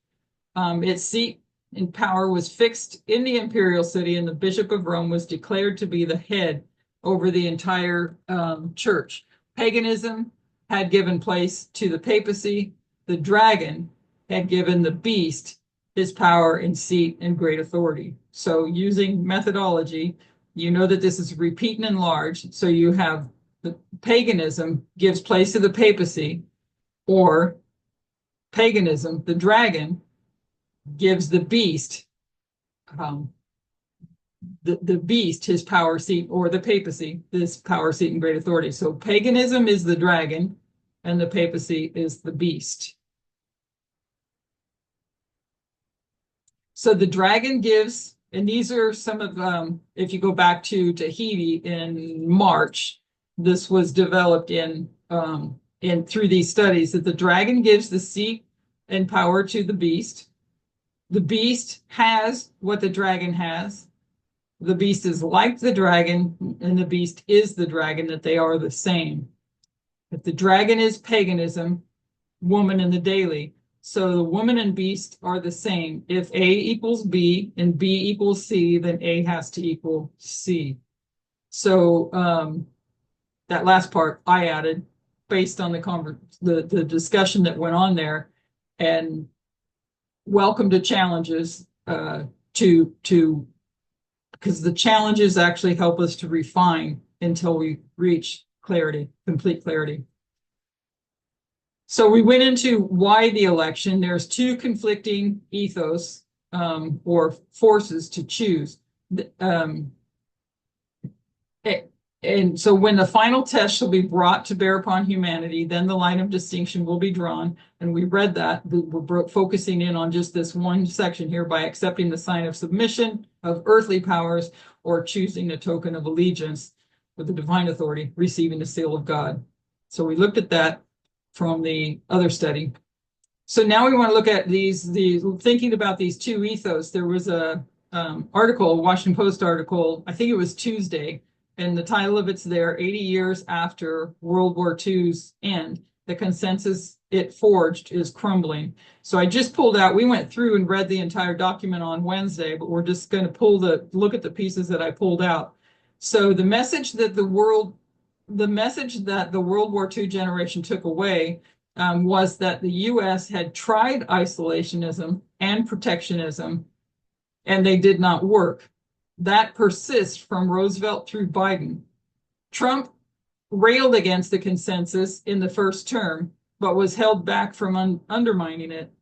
Its seat and power was fixed in the imperial city, and the Bishop of Rome was declared to be the head over the entire church. Paganism had given place to the papacy. The dragon had given the beast his power and seat and great authority. So using methodology, you know that this is repeat and enlarge. So you have the paganism gives place to the papacy, or paganism, the dragon, gives the beast, the beast his power seat, or the papacy this power seat and great authority. So paganism is the dragon, and the papacy is the beast. So the dragon gives, and these are some of, if you go back to Tahiti in March, this was developed in through these studies, that the dragon gives the seat and power to the beast. The beast has what the dragon has. The beast is like the dragon, and the beast is the dragon, that they are the same. If the dragon is paganism, woman in the daily. So the woman and beast are the same. If A equals B and B equals C, then A has to equal C. So that last part I added based on the discussion that went on there, and welcome to challenges because the challenges actually help us to refine until we reach clarity, complete clarity. So we went into why the election. There's two conflicting ethos or forces to choose. And so when the final test shall be brought to bear upon humanity, then the line of distinction will be drawn. And we read that. We're focusing in on just this one section here by accepting the sign of submission of earthly powers or choosing a token of allegiance with the divine authority, receiving the seal of God. So we looked at that from the other study. So now we want to look at these thinking about these two ethos. There was a article, Washington Post article, I think it was Tuesday, and the title of it's there, 80 years after World War II's end, the consensus it forged is crumbling. So I just pulled out, we went through and read the entire document on Wednesday, but we're just going to look at the pieces that I pulled out. So the message that the World War II generation took away was that the US had tried isolationism and protectionism, and they did not work. That persists from Roosevelt through Biden. Trump railed against the consensus in the first term, but was held back from undermining it.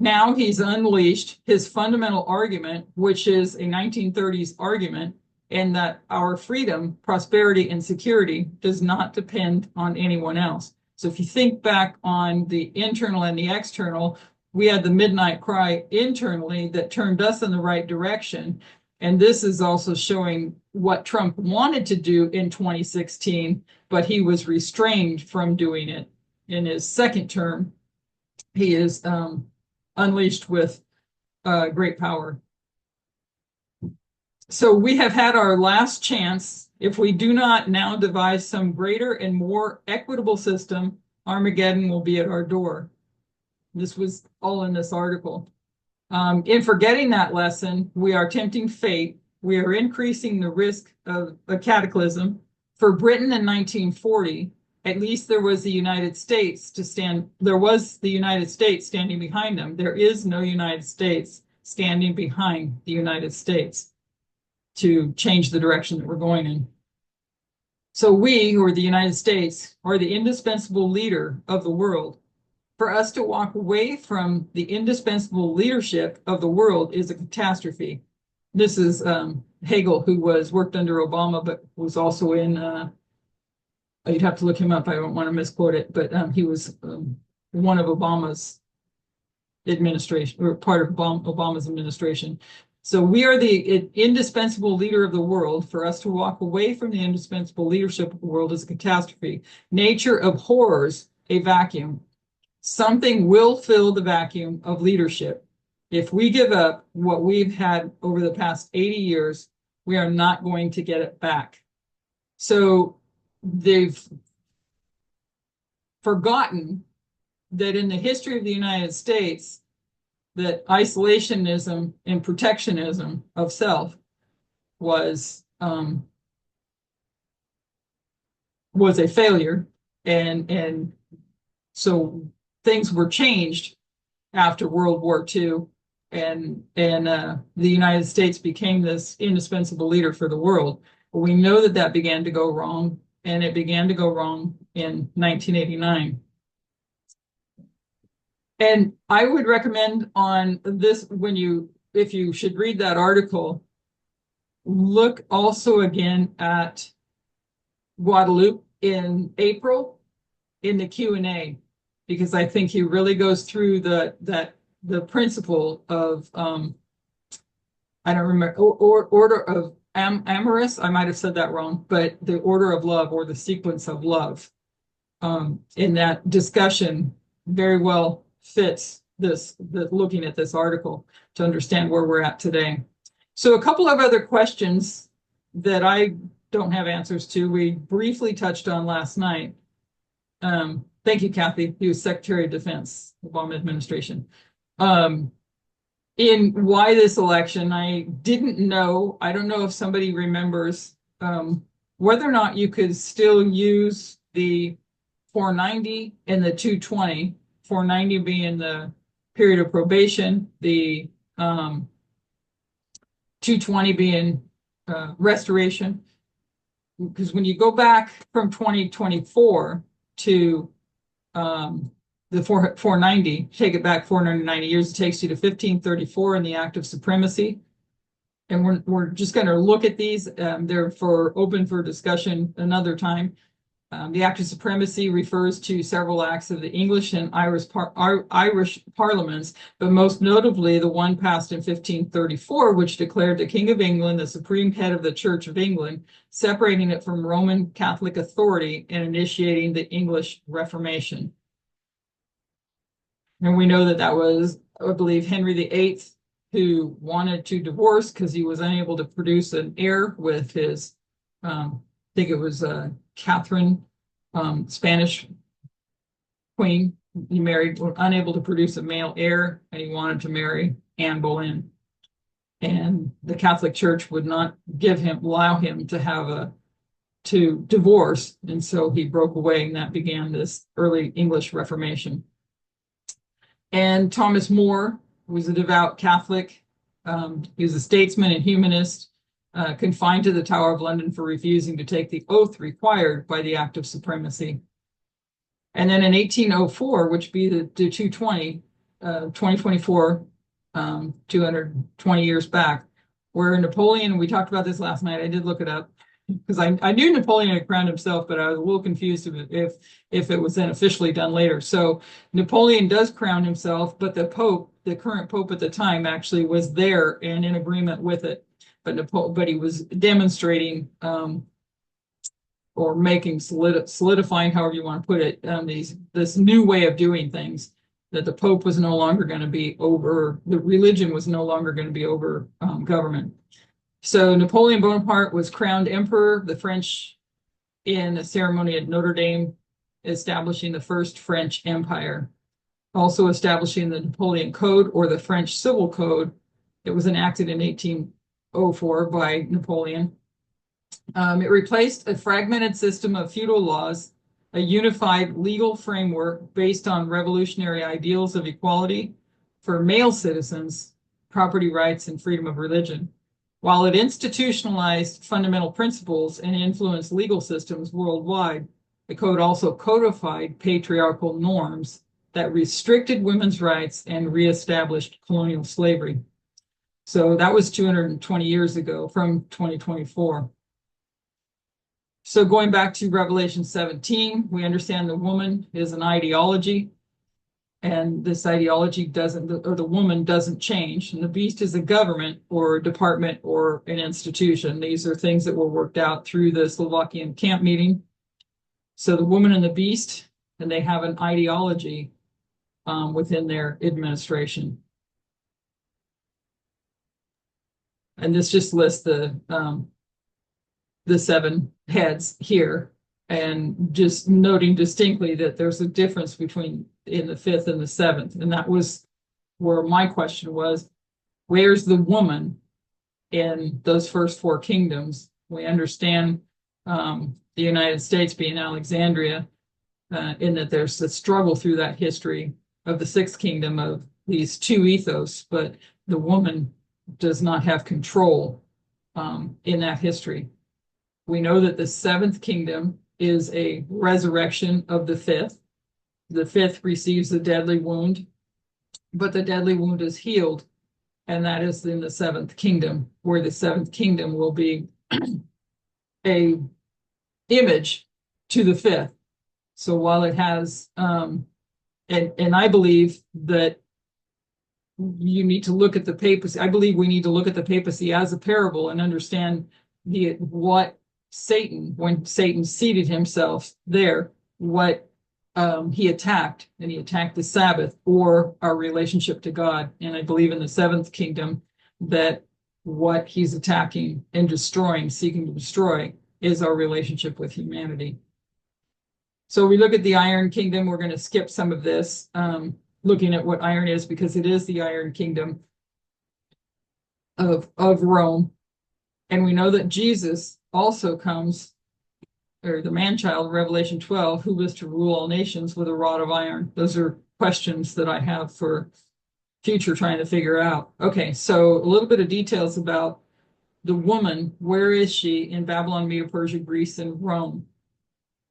Now he's unleashed his fundamental argument, which is a 1930s argument, and that our freedom, prosperity, and security does not depend on anyone else. So if you think back on the internal and the external, we had the midnight cry internally that turned us in the right direction. And this is also showing what Trump wanted to do in 2016, but he was restrained from doing it. In his second term, he is unleashed with great power. So we have had our last chance. If we do not now devise some greater and more equitable system, Armageddon will be at our door. This was all in this article. In forgetting that lesson, we are tempting fate. We are increasing the risk of a cataclysm. For Britain in 1940, at least there was the United States standing behind them. There is no United States standing behind the United States to change the direction that we're going in. So we, or the United States, are the indispensable leader of the world. For us to walk away from the indispensable leadership of the world is a catastrophe. This is Hagel, who worked under Obama, but was also in, you'd have to look him up, I don't want to misquote it, but he was one of Obama's administration, or part of Obama's administration. So we are the indispensable leader of the world. For us to walk away from the indispensable leadership of the world is a catastrophe. Nature abhors a vacuum. Something will fill the vacuum of leadership. If we give up what we've had over the past 80 years, we are not going to get it back. So they've forgotten that in the history of the United States, that isolationism and protectionism of self was a failure, and so things were changed after World War II, and the United States became this indispensable leader for the world. But we know that that began to go wrong, and it began to go wrong in 1989. And I would recommend on this, if you should read that article, look also again at Guadalupe in April in the Q&A, because I think he really goes through the principle of I don't remember, order of amorous, I might have said that wrong, but the order of love, or the sequence of love, in that discussion very well fits looking at this article to understand where we're at today. So a couple of other questions that I don't have answers to, we briefly touched on last night. Thank you, Kathy. He was Secretary of Defense, Obama administration. In why this election, I didn't know, I don't know if somebody remembers whether or not you could still use the 490 and the 220, 490 being the period of probation, the 220 being restoration. Because when you go back from 2024 to the 490, take it back 490 years, it takes you to 1534 in the Act of Supremacy. And we're just going to look at these. They're open for discussion another time. The Act of Supremacy refers to several acts of the English and Irish parliaments, but most notably the one passed in 1534, which declared the King of England the supreme head of the Church of England, separating it from Roman Catholic authority and initiating the English Reformation. And we know that was, I believe, Henry VIII, who wanted to divorce because he was unable to produce an heir with his, I think it was Catherine, Spanish queen. He unable to produce a male heir, and he wanted to marry Anne Boleyn. And the Catholic Church would not allow him to divorce, and so he broke away, and that began this early English Reformation. And Thomas More was a devout Catholic. He was a statesman and humanist, confined to the Tower of London for refusing to take the oath required by the Act of Supremacy. And then in 1804, which be the 2024, 220 years back, where Napoleon, we talked about this last night, I did look it up, because I knew Napoleon had crowned himself, but I was a little confused if it was then officially done later. So Napoleon does crown himself, but the Pope, the current Pope at the time, actually was there and in agreement with it. But he was demonstrating or solidifying, however you want to put it, this new way of doing things, that the Pope was no longer going to be over, the religion was no longer going to be over government. So Napoleon Bonaparte was crowned emperor, the French, in a ceremony at Notre Dame, establishing the first French Empire. Also establishing the Napoleon Code, or the French Civil Code. It was enacted in 1804 by Napoleon. It replaced a fragmented system of feudal laws, a unified legal framework based on revolutionary ideals of equality for male citizens, property rights, and freedom of religion. While it institutionalized fundamental principles and influenced legal systems worldwide, the code also codified patriarchal norms that restricted women's rights and reestablished colonial slavery. So that was 220 years ago, from 2024. So going back to Revelation 17, we understand the woman is an ideology, and this ideology the woman doesn't change, and the beast is a government or a department or an institution. These are things that were worked out through the Slovakian camp meeting. So the woman and the beast, and they have an ideology within their administration. And this just lists the 7 heads here, and just noting distinctly that there's a difference between in the 5th and the 7th. And that was where my question was, where's the woman in those first 4 kingdoms? We understand the United States being Alexandria, in that there's a struggle through that history of the 6th kingdom of these 2 ethos, but the woman does not have control in that history. We know that the 7th kingdom is a resurrection of the 5th. The 5th receives a deadly wound, but the deadly wound is healed, and that is in the 7th kingdom, where the 7th kingdom will be a image to the 5th. So while it has, and I believe that you need to look at the papacy. I believe we need to look at the papacy as a parable and understand what Satan, when Satan seated himself there, what he attacked, and he attacked the Sabbath, or our relationship to God. And I believe in the 7th kingdom that what he's attacking and destroying, seeking to destroy, is our relationship with humanity. So we look at the Iron Kingdom. We're going to skip some of this, looking at what iron is, because it is the Iron Kingdom of Rome. And we know that Jesus also comes, or the man-child, Revelation 12, who was to rule all nations with a rod of iron. Those are questions that I have for future trying to figure out. Okay, so a little bit of details about the woman. Where is she in Babylon, Medo-Persia, Greece, and Rome?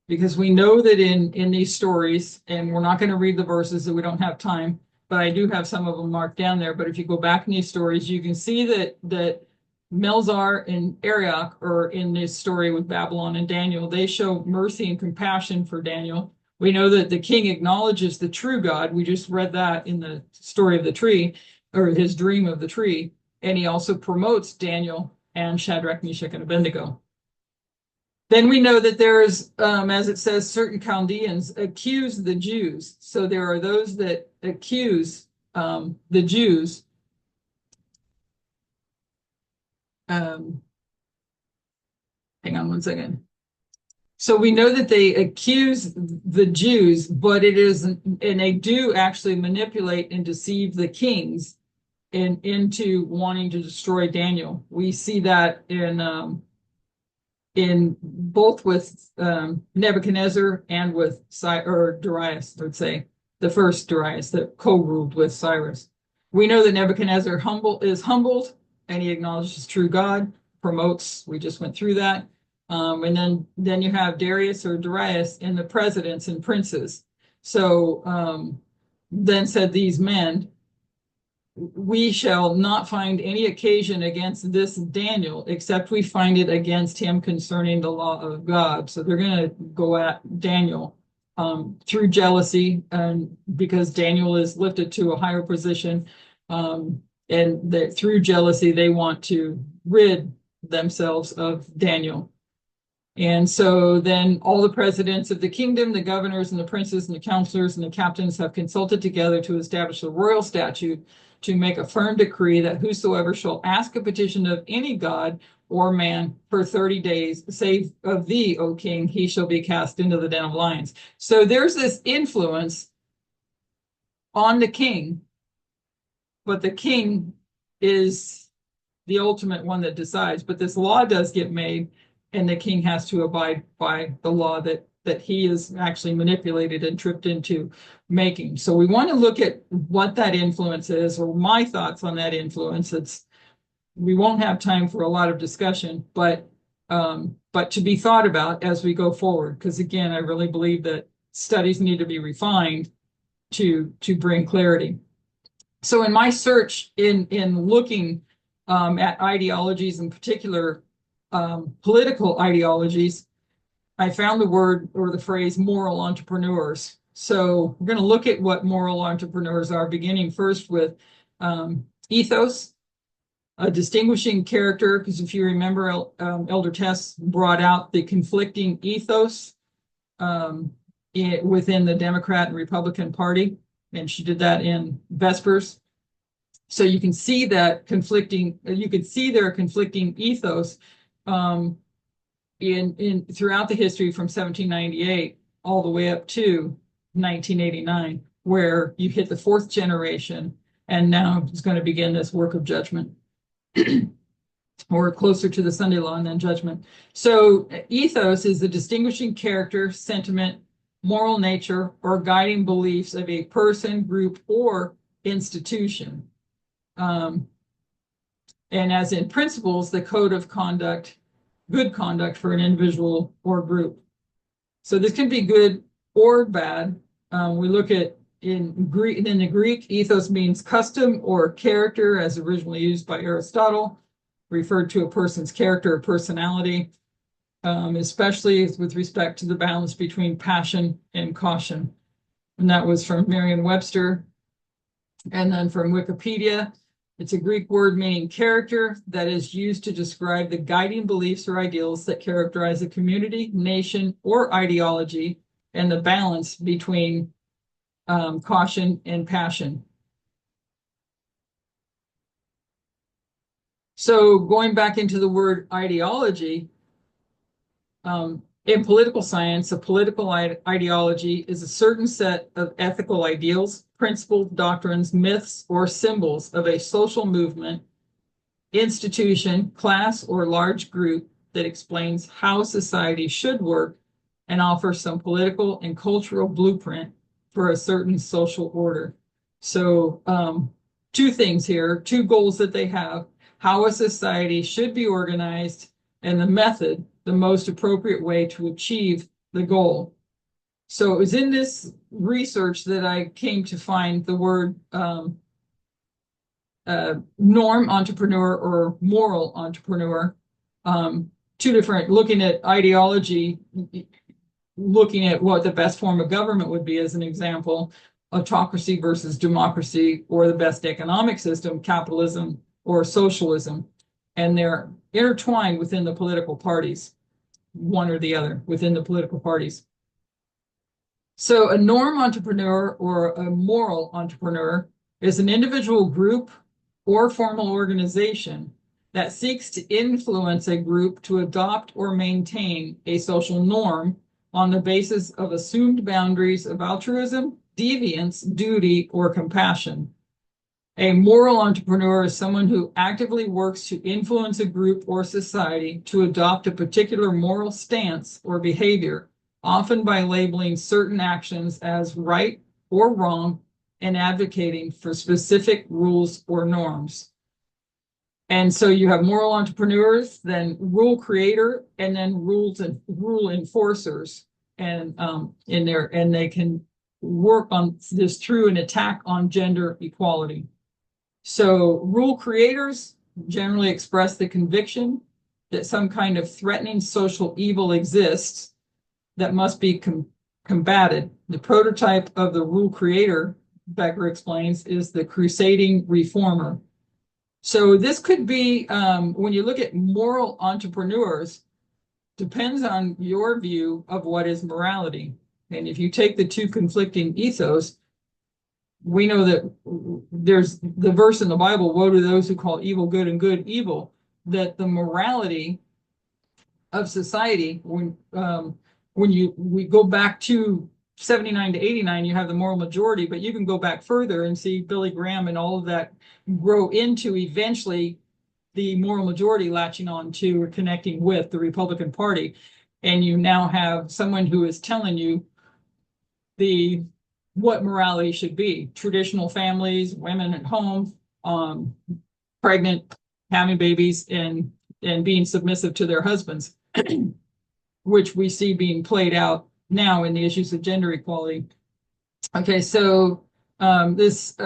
because we know that in these stories, and we're not going to read the verses that we don't have time, but I do have some of them marked down there. But if you go back in these stories, you can see that Melzar and Arioch, or in this story with Babylon and Daniel, they show mercy and compassion for Daniel. We know that the king acknowledges the true God. We just read that in the story of the tree, or his dream of the tree. And he also promotes Daniel and Shadrach, Meshach, and Abednego. Then we know that there's, as it says, certain Chaldeans accuse the Jews. So there are those that accuse the Jews. Hang on one second. So we know that they accuse the Jews, but it is, and they do actually manipulate and deceive the kings into wanting to destroy Daniel. We see that in both with Nebuchadnezzar and with Darius, let's say, the first Darius that co-ruled with Cyrus. We know that Nebuchadnezzar is humbled, and he acknowledges true God, promotes, we just went through that. And then you have Darius or Darius in the presidents and princes. So then said these men, we shall not find any occasion against this Daniel, except we find it against him concerning the law of God. So they're going to go at Daniel through jealousy, and because Daniel is lifted to a higher position, and that through jealousy, they want to rid themselves of Daniel. And so then all the presidents of the kingdom, the governors and the princes and the counselors and the captains have consulted together to establish a royal statute to make a firm decree that whosoever shall ask a petition of any god or man for 30 days, save of thee, O king, he shall be cast into the den of lions. So there's this influence on the king, but the king is the ultimate one that decides. But this law does get made, and the king has to abide by the law that he is actually manipulated and tripped into making. So we want to look at what that influence is, or my thoughts on that influence. We won't have time for a lot of discussion, but to be thought about as we go forward. Because again, I really believe that studies need to be refined to bring clarity. So in my search in looking at ideologies, in particular political ideologies, I found the word or the phrase moral entrepreneurs. So we're going to look at what moral entrepreneurs are, beginning first with ethos, a distinguishing character, because if you remember, Elder Tess brought out the conflicting ethos within the Democrat and Republican Party, and she did that in Vespers. So you can see that you could see their conflicting ethos in throughout the history from 1798 all the way up to 1989, where you hit the fourth generation, and now it's going to begin this work of judgment, or closer to the Sunday law and then judgment. So ethos is the distinguishing character, sentiment, moral nature, or guiding beliefs of a person, group, or institution. And as in principles, the code of conduct, good conduct for an individual or group. So this can be good or bad. We look at in the Greek, ethos means custom or character, as originally used by Aristotle, referred to a person's character or personality, especially with respect to the balance between passion and caution. And that was from Merriam-Webster. And then from Wikipedia, it's a Greek word meaning character that is used to describe the guiding beliefs or ideals that characterize a community, nation, or ideology, and the balance between caution and passion. So going back into the word ideology, in political science, a political ideology is a certain set of ethical ideals, principles, doctrines, myths, or symbols of a social movement, institution, class, or large group that explains how society should work and offers some political and cultural blueprint for a certain social order. So two things here, two goals that they have: how a society should be organized, and the method, the most appropriate way to achieve the goal. So it was in this research that I came to find the word norm entrepreneur or moral entrepreneur. Two different, looking at ideology, looking at what the best form of government would be as an example, autocracy versus democracy, or the best economic system, capitalism or socialism. And they're intertwined within the political parties, one or the other within the political parties. So a norm entrepreneur or a moral entrepreneur is an individual group or formal organization that seeks to influence a group to adopt or maintain a social norm on the basis of assumed boundaries of altruism, deviance, duty, or compassion. A moral entrepreneur is someone who actively works to influence a group or society to adopt a particular moral stance or behavior, often by labeling certain actions as right or wrong and advocating for specific rules or norms. And so you have moral entrepreneurs, then rule creator, and then rule enforcers, and they can work on this through an attack on gender equality. So rule creators generally express the conviction that some kind of threatening social evil exists that must be combated. The prototype of the rule creator, Becker explains, is the crusading reformer. So this could be, when you look at moral entrepreneurs, depends on your view of what is morality. And if you take the two conflicting ethos, we know that there's the verse in the Bible, woe to those who call evil good and good evil, that the morality of society, when we go back to 79 to 89, you have the moral majority, but you can go back further and see Billy Graham and all of that grow into eventually the moral majority latching on to or connecting with the Republican Party. And you now have someone who is telling you what morality should be. Traditional families, women at home, pregnant, having babies, and being submissive to their husbands, which we see being played out now in the issues of gender equality. Okay, so this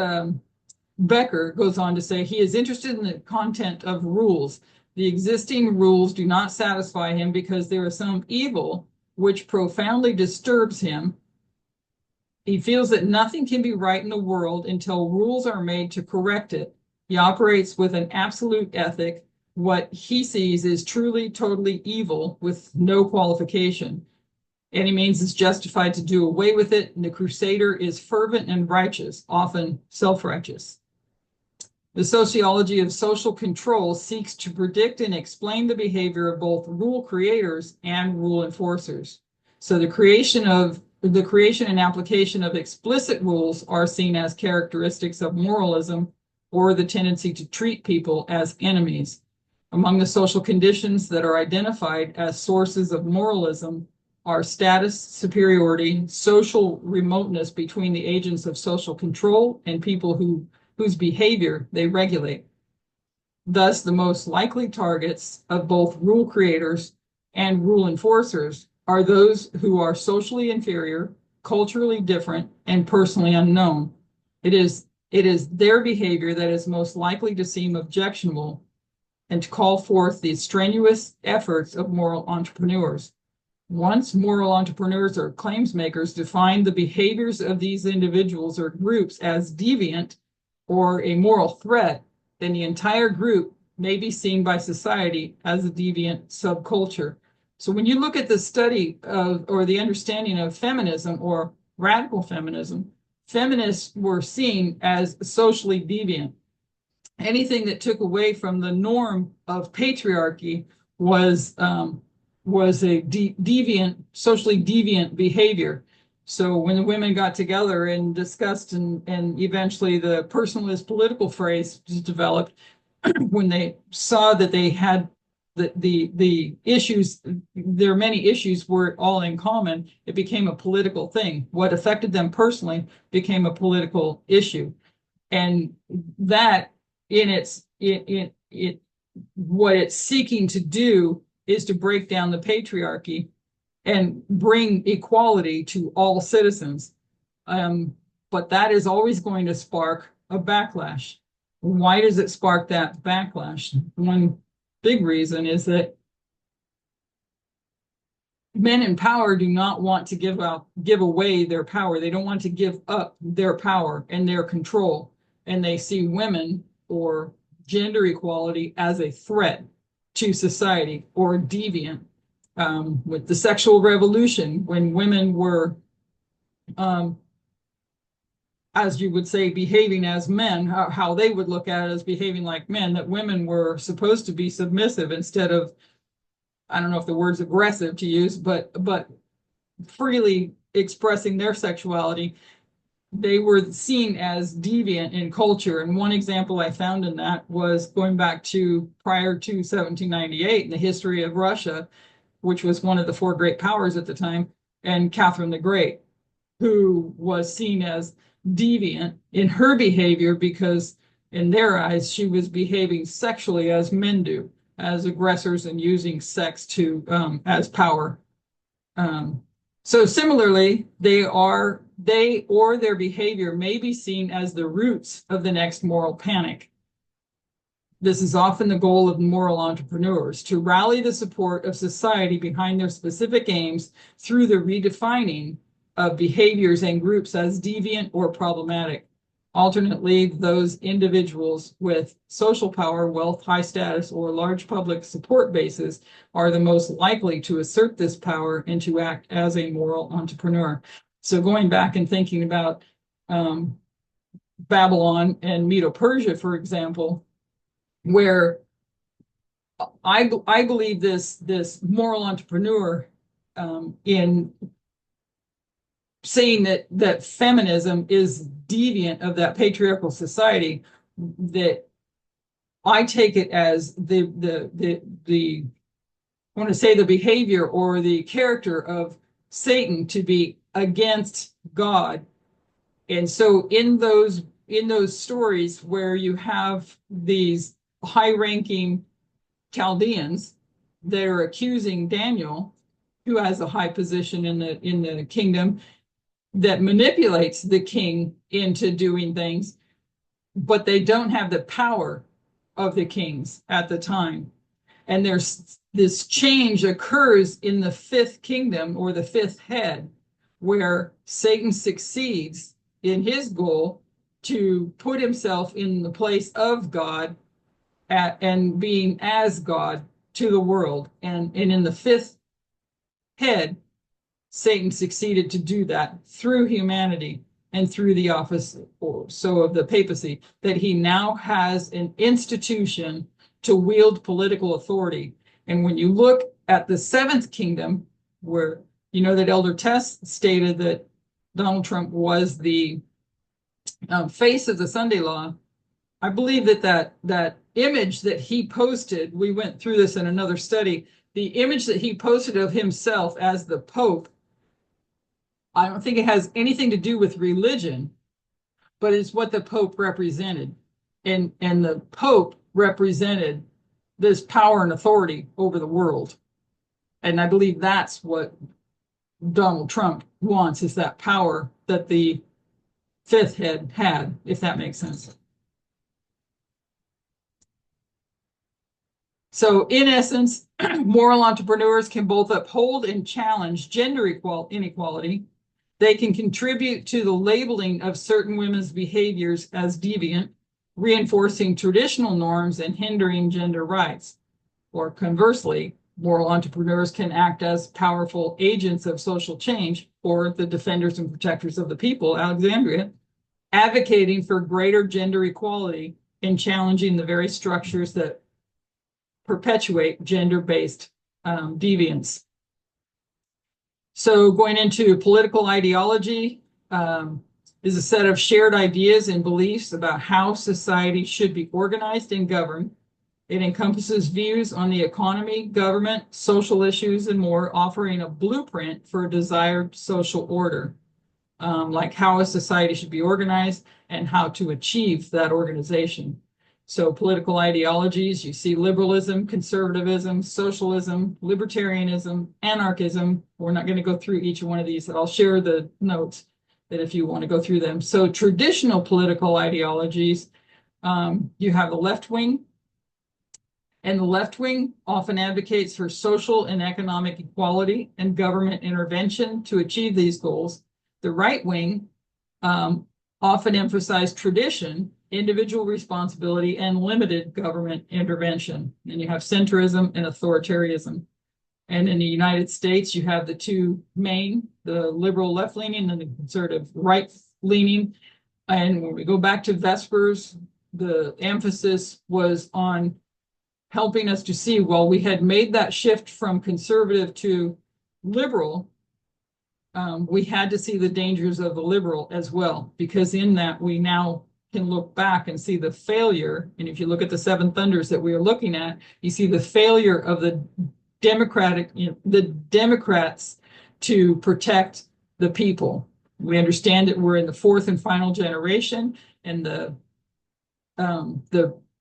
Becker goes on to say he is interested in the content of rules. The existing rules do not satisfy him because there is some evil which profoundly disturbs him. He feels that nothing can be right in the world until rules are made to correct it. He operates with an absolute ethic. What he sees is truly, totally evil with no qualification. Any means is justified to do away with it, and the crusader is fervent and righteous, often self-righteous. The sociology of social control seeks to predict and explain the behavior of both rule creators and rule enforcers. So the creation and application of explicit rules are seen as characteristics of moralism or the tendency to treat people as enemies. Among the social conditions that are identified as sources of moralism are status superiority, social remoteness between the agents of social control and people whose behavior they regulate. Thus, the most likely targets of both rule creators and rule enforcers are those who are socially inferior, culturally different, and personally unknown. It is their behavior that is most likely to seem objectionable and to call forth the strenuous efforts of moral entrepreneurs. Once moral entrepreneurs or claims makers define the behaviors of these individuals or groups as deviant or a moral threat, then the entire group may be seen by society as a deviant subculture. So when you look at the study of, or the understanding of feminism or radical feminism, feminists were seen as socially deviant. Anything that took away from the norm of patriarchy was a deviant, socially deviant behavior. So when the women got together and discussed, and eventually the personalist political phrase developed, when they saw that they had the issues, their many issues were all in common, it became a political thing. What affected them personally became a political issue. And that what it's seeking to do is to break down the patriarchy and bring equality to all citizens. But that is always going to spark a backlash. Why does it spark that backlash? One big reason is that men in power do not want to give away their power. They don't want to give up their power and their control. And they see women or gender equality as a threat to society or deviant. With the sexual revolution, when women were, as you would say, behaving as men, how they would look at it as behaving like men, that women were supposed to be submissive instead of, I don't know if the word's aggressive to use, but freely expressing their sexuality. They were seen as deviant in culture. And one example I found in that was going back to prior to 1798 in the history of Russia, which was one of the four great powers at the time, and Catherine the Great, who was seen as deviant in her behavior because in their eyes, she was behaving sexually as men do, as aggressors and using sex to as power. So similarly, they or their behavior may be seen as the roots of the next moral panic. This is often the goal of moral entrepreneurs, to rally the support of society behind their specific aims through the redefining of behaviors and groups as deviant or problematic. Alternately, those individuals with social power, wealth, high status, or large public support bases are the most likely to assert this power and to act as a moral entrepreneur. So going back and thinking about Babylon and Medo-Persia, for example, where I believe this moral entrepreneur in saying that feminism is deviant of that patriarchal society, that I take it as the I want to say the behavior or the character of Satan to be against God. And so in those stories where you have these high-ranking Chaldeans that are accusing Daniel, who has a high position in the kingdom, that manipulates the king into doing things, but they don't have the power of the kings at the time. And there's this change occurs in the fifth kingdom or the fifth head, where Satan succeeds in his goal to put himself in the place of God and being as God to the world. And in the fifth head, Satan succeeded to do that through humanity and through the office of the papacy, that he now has an institution to wield political authority. And when you look at the seventh kingdom, where you know that Elder Tess stated that Donald Trump was the face of the Sunday law, I believe that image that he posted, we went through this in another study, the image that he posted of himself as the Pope, I don't think it has anything to do with religion, but it's what the Pope represented. And the Pope represented this power and authority over the world. And I believe that's what Donald Trump wants, is that power that the fifth head had, if that makes sense. So in essence, moral entrepreneurs can both uphold and challenge gender inequality. They can contribute to the labeling of certain women's behaviors as deviant, reinforcing traditional norms and hindering gender rights. Or conversely, moral entrepreneurs can act as powerful agents of social change, or the defenders and protectors of the people, Alexandria, advocating for greater gender equality and challenging the very structures that perpetuate gender-based deviance. So going into political ideology is a set of shared ideas and beliefs about how society should be organized and governed. It encompasses views on the economy, government, social issues, and more, offering a blueprint for a desired social order, like how a society should be organized and how to achieve that organization. So political ideologies, you see liberalism, conservatism, socialism, libertarianism, anarchism. We're not going to go through each one of these. I'll share the notes that if you want to go through them. So traditional political ideologies, you have the left wing, and the left wing often advocates for social and economic equality and government intervention to achieve these goals. The right wing often emphasize tradition, individual responsibility, and limited government intervention. And you have centrism and authoritarianism. And in the United States, you have the two main, the liberal left-leaning and the conservative right-leaning. And when we go back to Vespers, the emphasis was on helping us to see, well, we had made that shift from conservative to liberal. We had to see the dangers of the liberal as well, because in that we now can look back and see the failure. And if you look at the seven thunders that we are looking at, you see the failure of the Democrats to protect the people. We understand that we're in the fourth and final generation, and the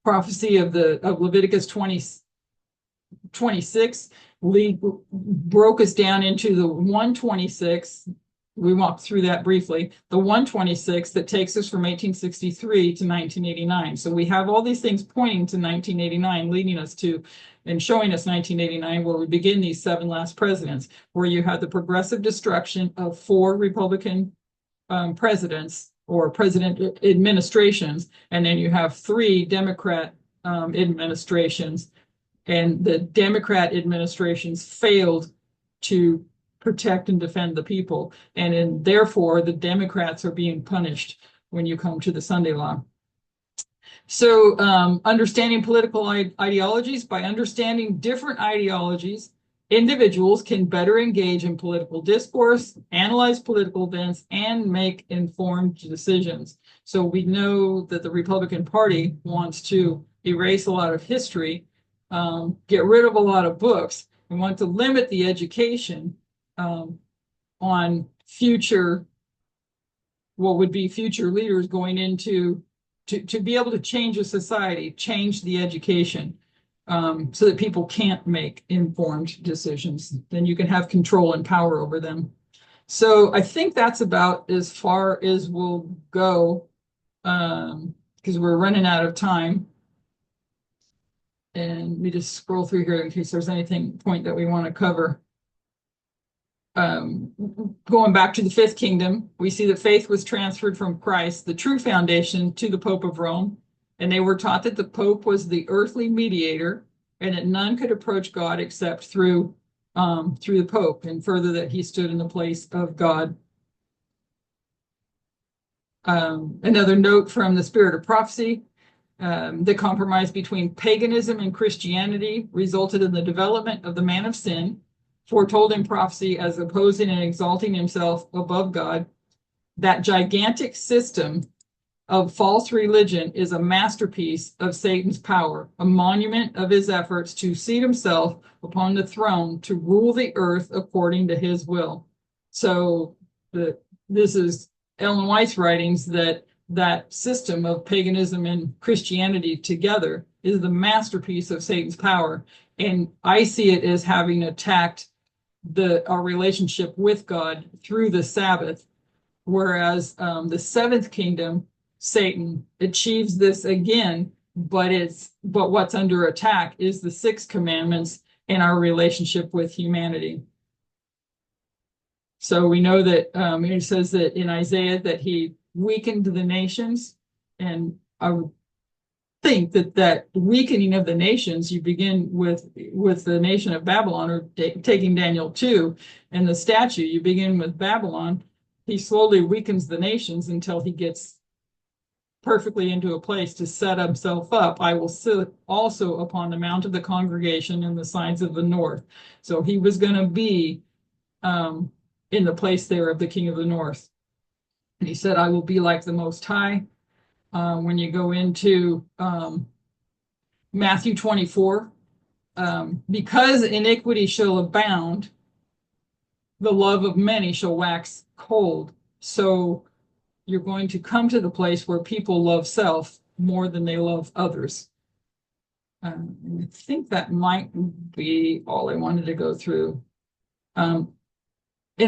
prophecy of Leviticus 26 broke us down into the 126. We walked through that briefly. The 126 that takes us from 1863 to 1989. So we have all these things pointing to 1989, leading us to and showing us 1989, where we begin these seven last presidents, where you have the progressive destruction of 4 Republican presidents or president administrations, and then you have 3 Democrat administrations, and the Democrat administrations failed to protect and defend the people, and therefore the Democrats are being punished when you come to the Sunday law. So understanding political ideologies, by understanding different ideologies, individuals can better engage in political discourse, analyze political events, and make informed decisions. So we know that the Republican Party wants to erase a lot of history, get rid of a lot of books, and want to limit the education on future, what would be future leaders going into, to be able to change a society, change the education. So that people can't make informed decisions. Then you can have control and power over them. So I think that's about as far as we'll go, because we're running out of time. And we just scroll through here in case there's anything point that we want to cover. Going back to the fifth kingdom, we see that faith was transferred from Christ, the true foundation, to the Pope of Rome. And they were taught that the Pope was the earthly mediator, and that none could approach God except through the Pope, and further that he stood in the place of God. Another note from the Spirit of Prophecy, the compromise between paganism and Christianity resulted in the development of the man of sin, foretold in prophecy as opposing and exalting himself above God. That gigantic system of false religion is a masterpiece of Satan's power, a monument of his efforts to seat himself upon the throne to rule the earth according to his will. So this is Ellen White's writings, that system of paganism and Christianity together is the masterpiece of Satan's power. And I see it as having attacked our relationship with God through the Sabbath, whereas the seventh kingdom, Satan, achieves this again, but what's under attack is the 6 commandments and our relationship with humanity. So we know that it says that in Isaiah that he weakened the nations, and I would think that weakening of the nations, you begin with the nation of Babylon, or taking Daniel 2 and the statue, you begin with Babylon. He slowly weakens the nations until he gets perfectly into a place to set himself up. I will sit also upon the mount of the congregation in the sides of the north. So he was going to be in the place there of the king of the north. And he said, I will be like the Most High. When you go into Matthew 24, because iniquity shall abound, the love of many shall wax cold. So you're going to come to the place where people love self more than they love others. And I think that might be all I wanted to go through. And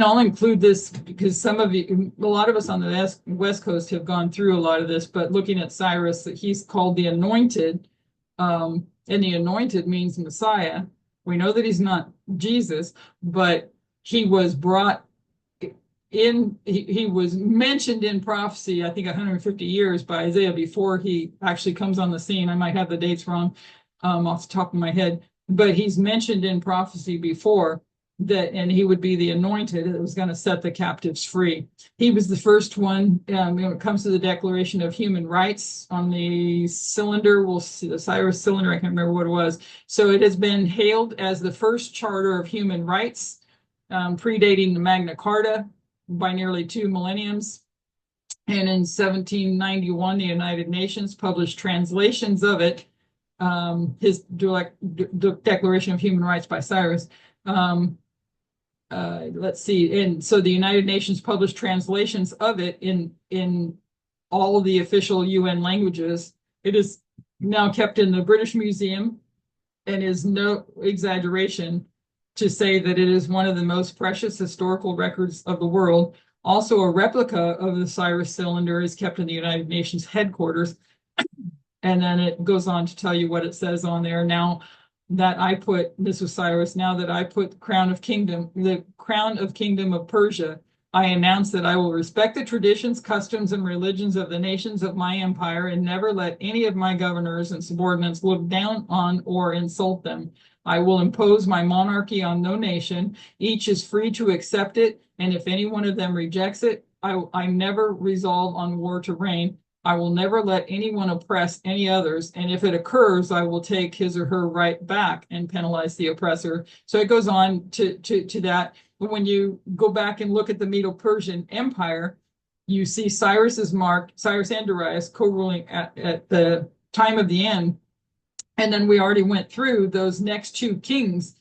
I'll include this because some of you, a lot of us on the West Coast have gone through a lot of this, but looking at Cyrus, he's called the Anointed, and the Anointed means Messiah. We know that he's not Jesus, but he was brought in, he was mentioned in prophecy, I think 150 years by Isaiah before he actually comes on the scene. I might have the dates wrong off the top of my head, but he's mentioned in prophecy before that, and he would be the anointed that was going to set the captives free. He was the first one when it comes to the Declaration of Human Rights on the cylinder. We'll see the Cyrus cylinder. I can't remember what it was. So it has been hailed as the first charter of human rights, predating the Magna Carta by nearly 2 millenniums. And in 1791, the United Nations published translations of it, his Declaration of Human Rights by Cyrus. Let's see. And so the United Nations published translations of it in all of the official UN languages. It is now kept in the British Museum and is no exaggeration to say that it is one of the most precious historical records of the world. Also, a replica of the Cyrus cylinder is kept in the United Nations headquarters. And then it goes on to tell you what it says on there. Now that I put, this was Cyrus, now that I put the crown of kingdom of Persia, I announce that I will respect the traditions, customs, and religions of the nations of my empire and never let any of my governors and subordinates look down on or insult them. I will impose my monarchy on no nation. Each is free to accept it, and if any one of them rejects it, I never resolve on war to reign. I will never let anyone oppress any others, and if it occurs, I will take his or her right back and penalize the oppressor. So it goes on to that. When you go back and look at the Medo-Persian Empire, you see Cyrus is marked, Cyrus and Darius co-ruling at the time of the end. And then we already went through those next two kings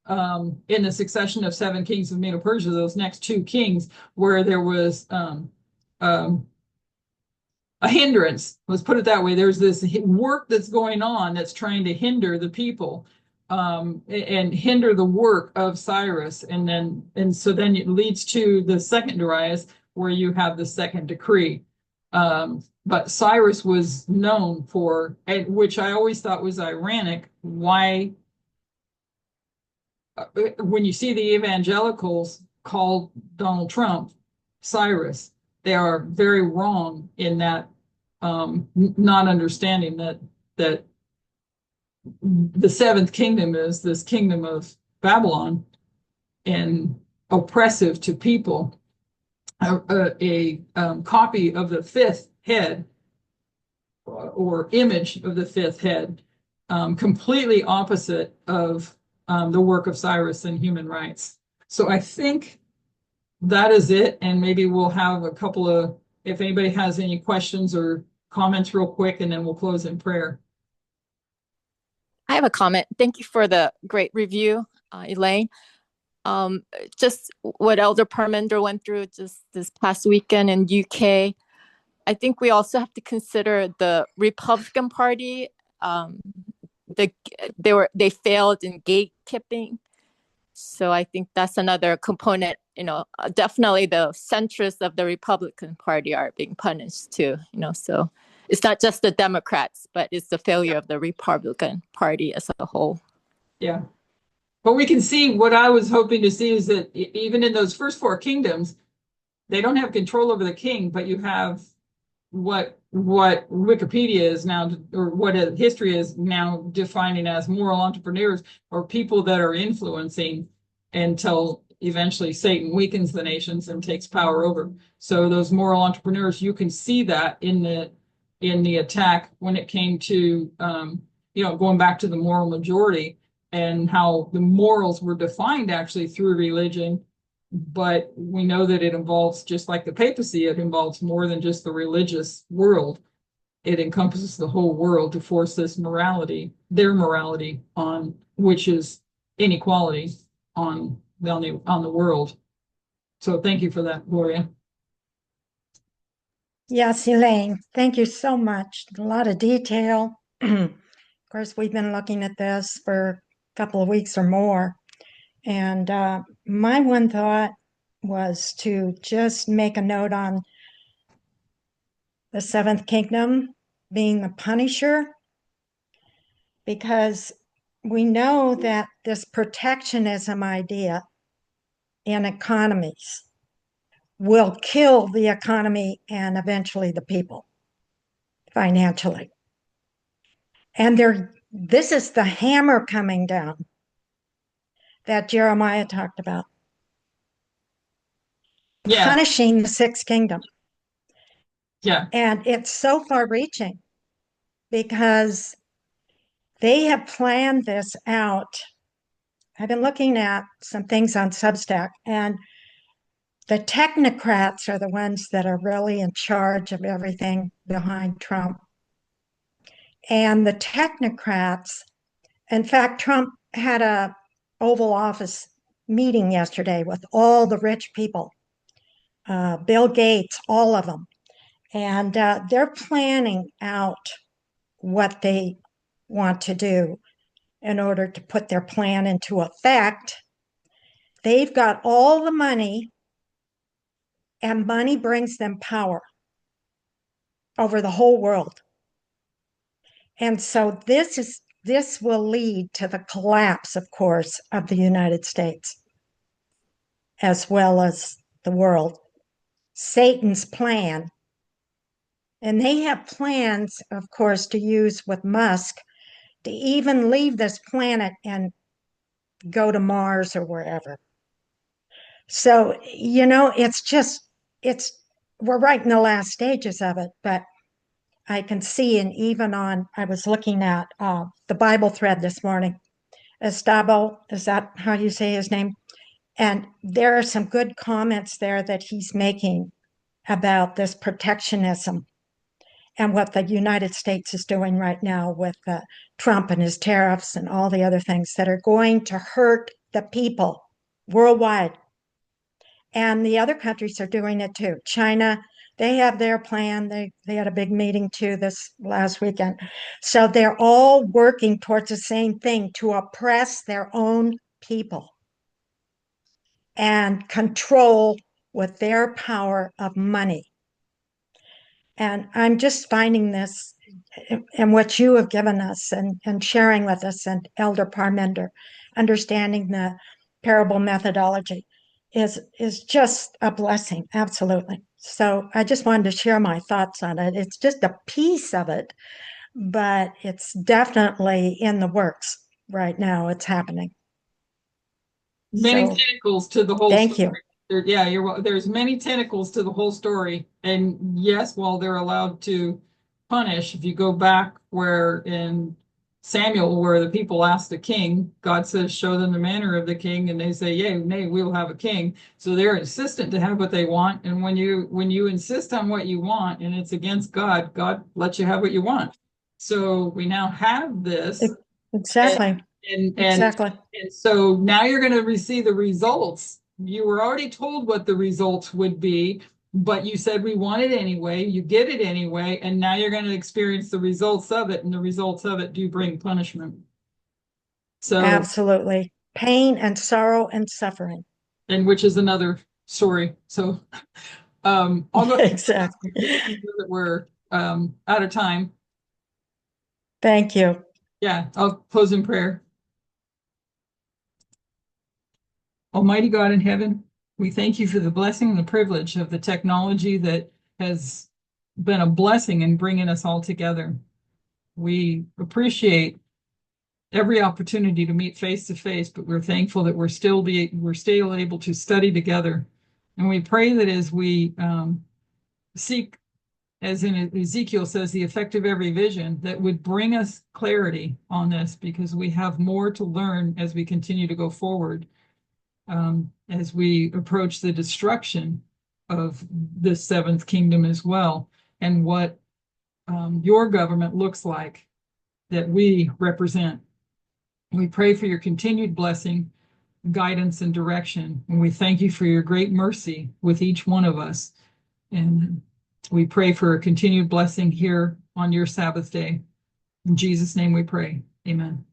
in the succession of 7 kings of Medo-Persia, those next 2 kings where there was a hindrance, let's put it that way. There's this work that's going on that's trying to hinder the people and hinder the work of Cyrus. And so then it leads to the second Darius where you have the second decree. But Cyrus was known for, which I always thought was ironic, why when you see the evangelicals call Donald Trump Cyrus, they are very wrong in that not understanding that the 7th kingdom is this kingdom of Babylon and oppressive to people. A copy of the 5th head or image of the 5th head, completely opposite of the work of Cyrus and human rights. So I think that is it. And maybe we'll have a couple of, if anybody has any questions or comments real quick, and then we'll close in prayer. I have a comment. Thank you for the great review, Elaine. Just what Elder Parminder went through just this past weekend in UK. I think we also have to consider the Republican Party. They failed in gatekeeping. So I think that's another component, definitely the centrists of the Republican Party are being punished too, so it's not just the Democrats, but it's the failure of the Republican Party as a whole. Yeah. But we can see what I was hoping to see is that even in those first 4 kingdoms, they don't have control over the king, but you have what Wikipedia is now, or what history is now defining as moral entrepreneurs, or people that are influencing until eventually Satan weakens the nations and takes power over. So those moral entrepreneurs, you can see that in the attack when it came to going back to the moral majority and how the morals were defined actually through religion. But we know that it involves, just like the papacy, it involves more than just the religious world. It encompasses the whole world to force this morality, their morality on, which is inequality on the world. So thank you for that, Gloria. Yes, Elaine, thank you so much. A lot of detail. Of course, we've been looking at this for a couple of weeks or more. And my one thought was to just make a note on the seventh kingdom being the punisher, because we know that this protectionism idea in economies will kill the economy and eventually the people financially. And this is the hammer coming down that Jeremiah talked about, Yeah, punishing the sixth kingdom. yeah, And it's so far reaching because they have planned this out. I've been looking at some things on Substack, and the technocrats are the ones that are really in charge of everything behind Trump. And the technocrats, in fact, Trump had a Oval Office meeting yesterday with all the rich people, Bill Gates, all of them. And they're planning out what they want to do in order to put their plan into effect. They've got all the money, and money brings them power over the whole world. And so this will lead to the collapse, of course, of the United States, as well as the world. Satan's plan. And they have plans, of course, to use with Musk to even leave this planet and go to Mars or wherever. So, we're right in the last stages of it, but I can see, and even I was looking at the Bible thread this morning, Estabo, is that how you say his name? And there are some good comments there that he's making about this protectionism and what the United States is doing right now with Trump and his tariffs and all the other things that are going to hurt the people worldwide. And the other countries are doing it too. China, they have their plan. They had a big meeting too this last weekend. So they're all working towards the same thing, to oppress their own people and control with their power of money. And I'm just finding this, and what you have given us and sharing with us, and Elder Parmender, understanding the parable methodology is just a blessing, absolutely. So I just wanted to share my thoughts on it. It's just a piece of it, but it's definitely in the works right now. It's happening. many So tentacles to the whole thank story. you. There's many tentacles to the whole story. And yes, while they're allowed to punish, if you go back where in Samuel, where the people ask the king, God says, show them the manner of the king, and they say, yea, nay, we'll have a king. So they're insistent to have what they want. And when you insist on what you want and it's against God, God lets you have what you want. So we now have this. Exactly. Exactly. And so now you're going to receive the results. You were already told what the results would be, but you said we want it anyway. You get it anyway, and now you're going to experience the results of it, and the results of it do bring punishment. So, Absolutely. Pain and sorrow and suffering. and which is another story. So, I'll go ahead Exactly. that we're out of time. Thank you. Yeah, I'll close in prayer. Almighty God in heaven, we thank you for the blessing and the privilege of the technology that has been a blessing in bringing us all together. We appreciate every opportunity to meet face to face, but we're thankful that we're still able to study together. And we pray that as we seek, as in Ezekiel says, the effect of every vision, that would bring us clarity on this, because we have more to learn as we continue to go forward. As we approach the destruction of the seventh kingdom as well, and what your government looks like that we represent. We pray for your continued blessing, guidance, and direction, and we thank you for your great mercy with each one of us. And We pray for a continued blessing here on your Sabbath day. In Jesus' name we pray. Amen.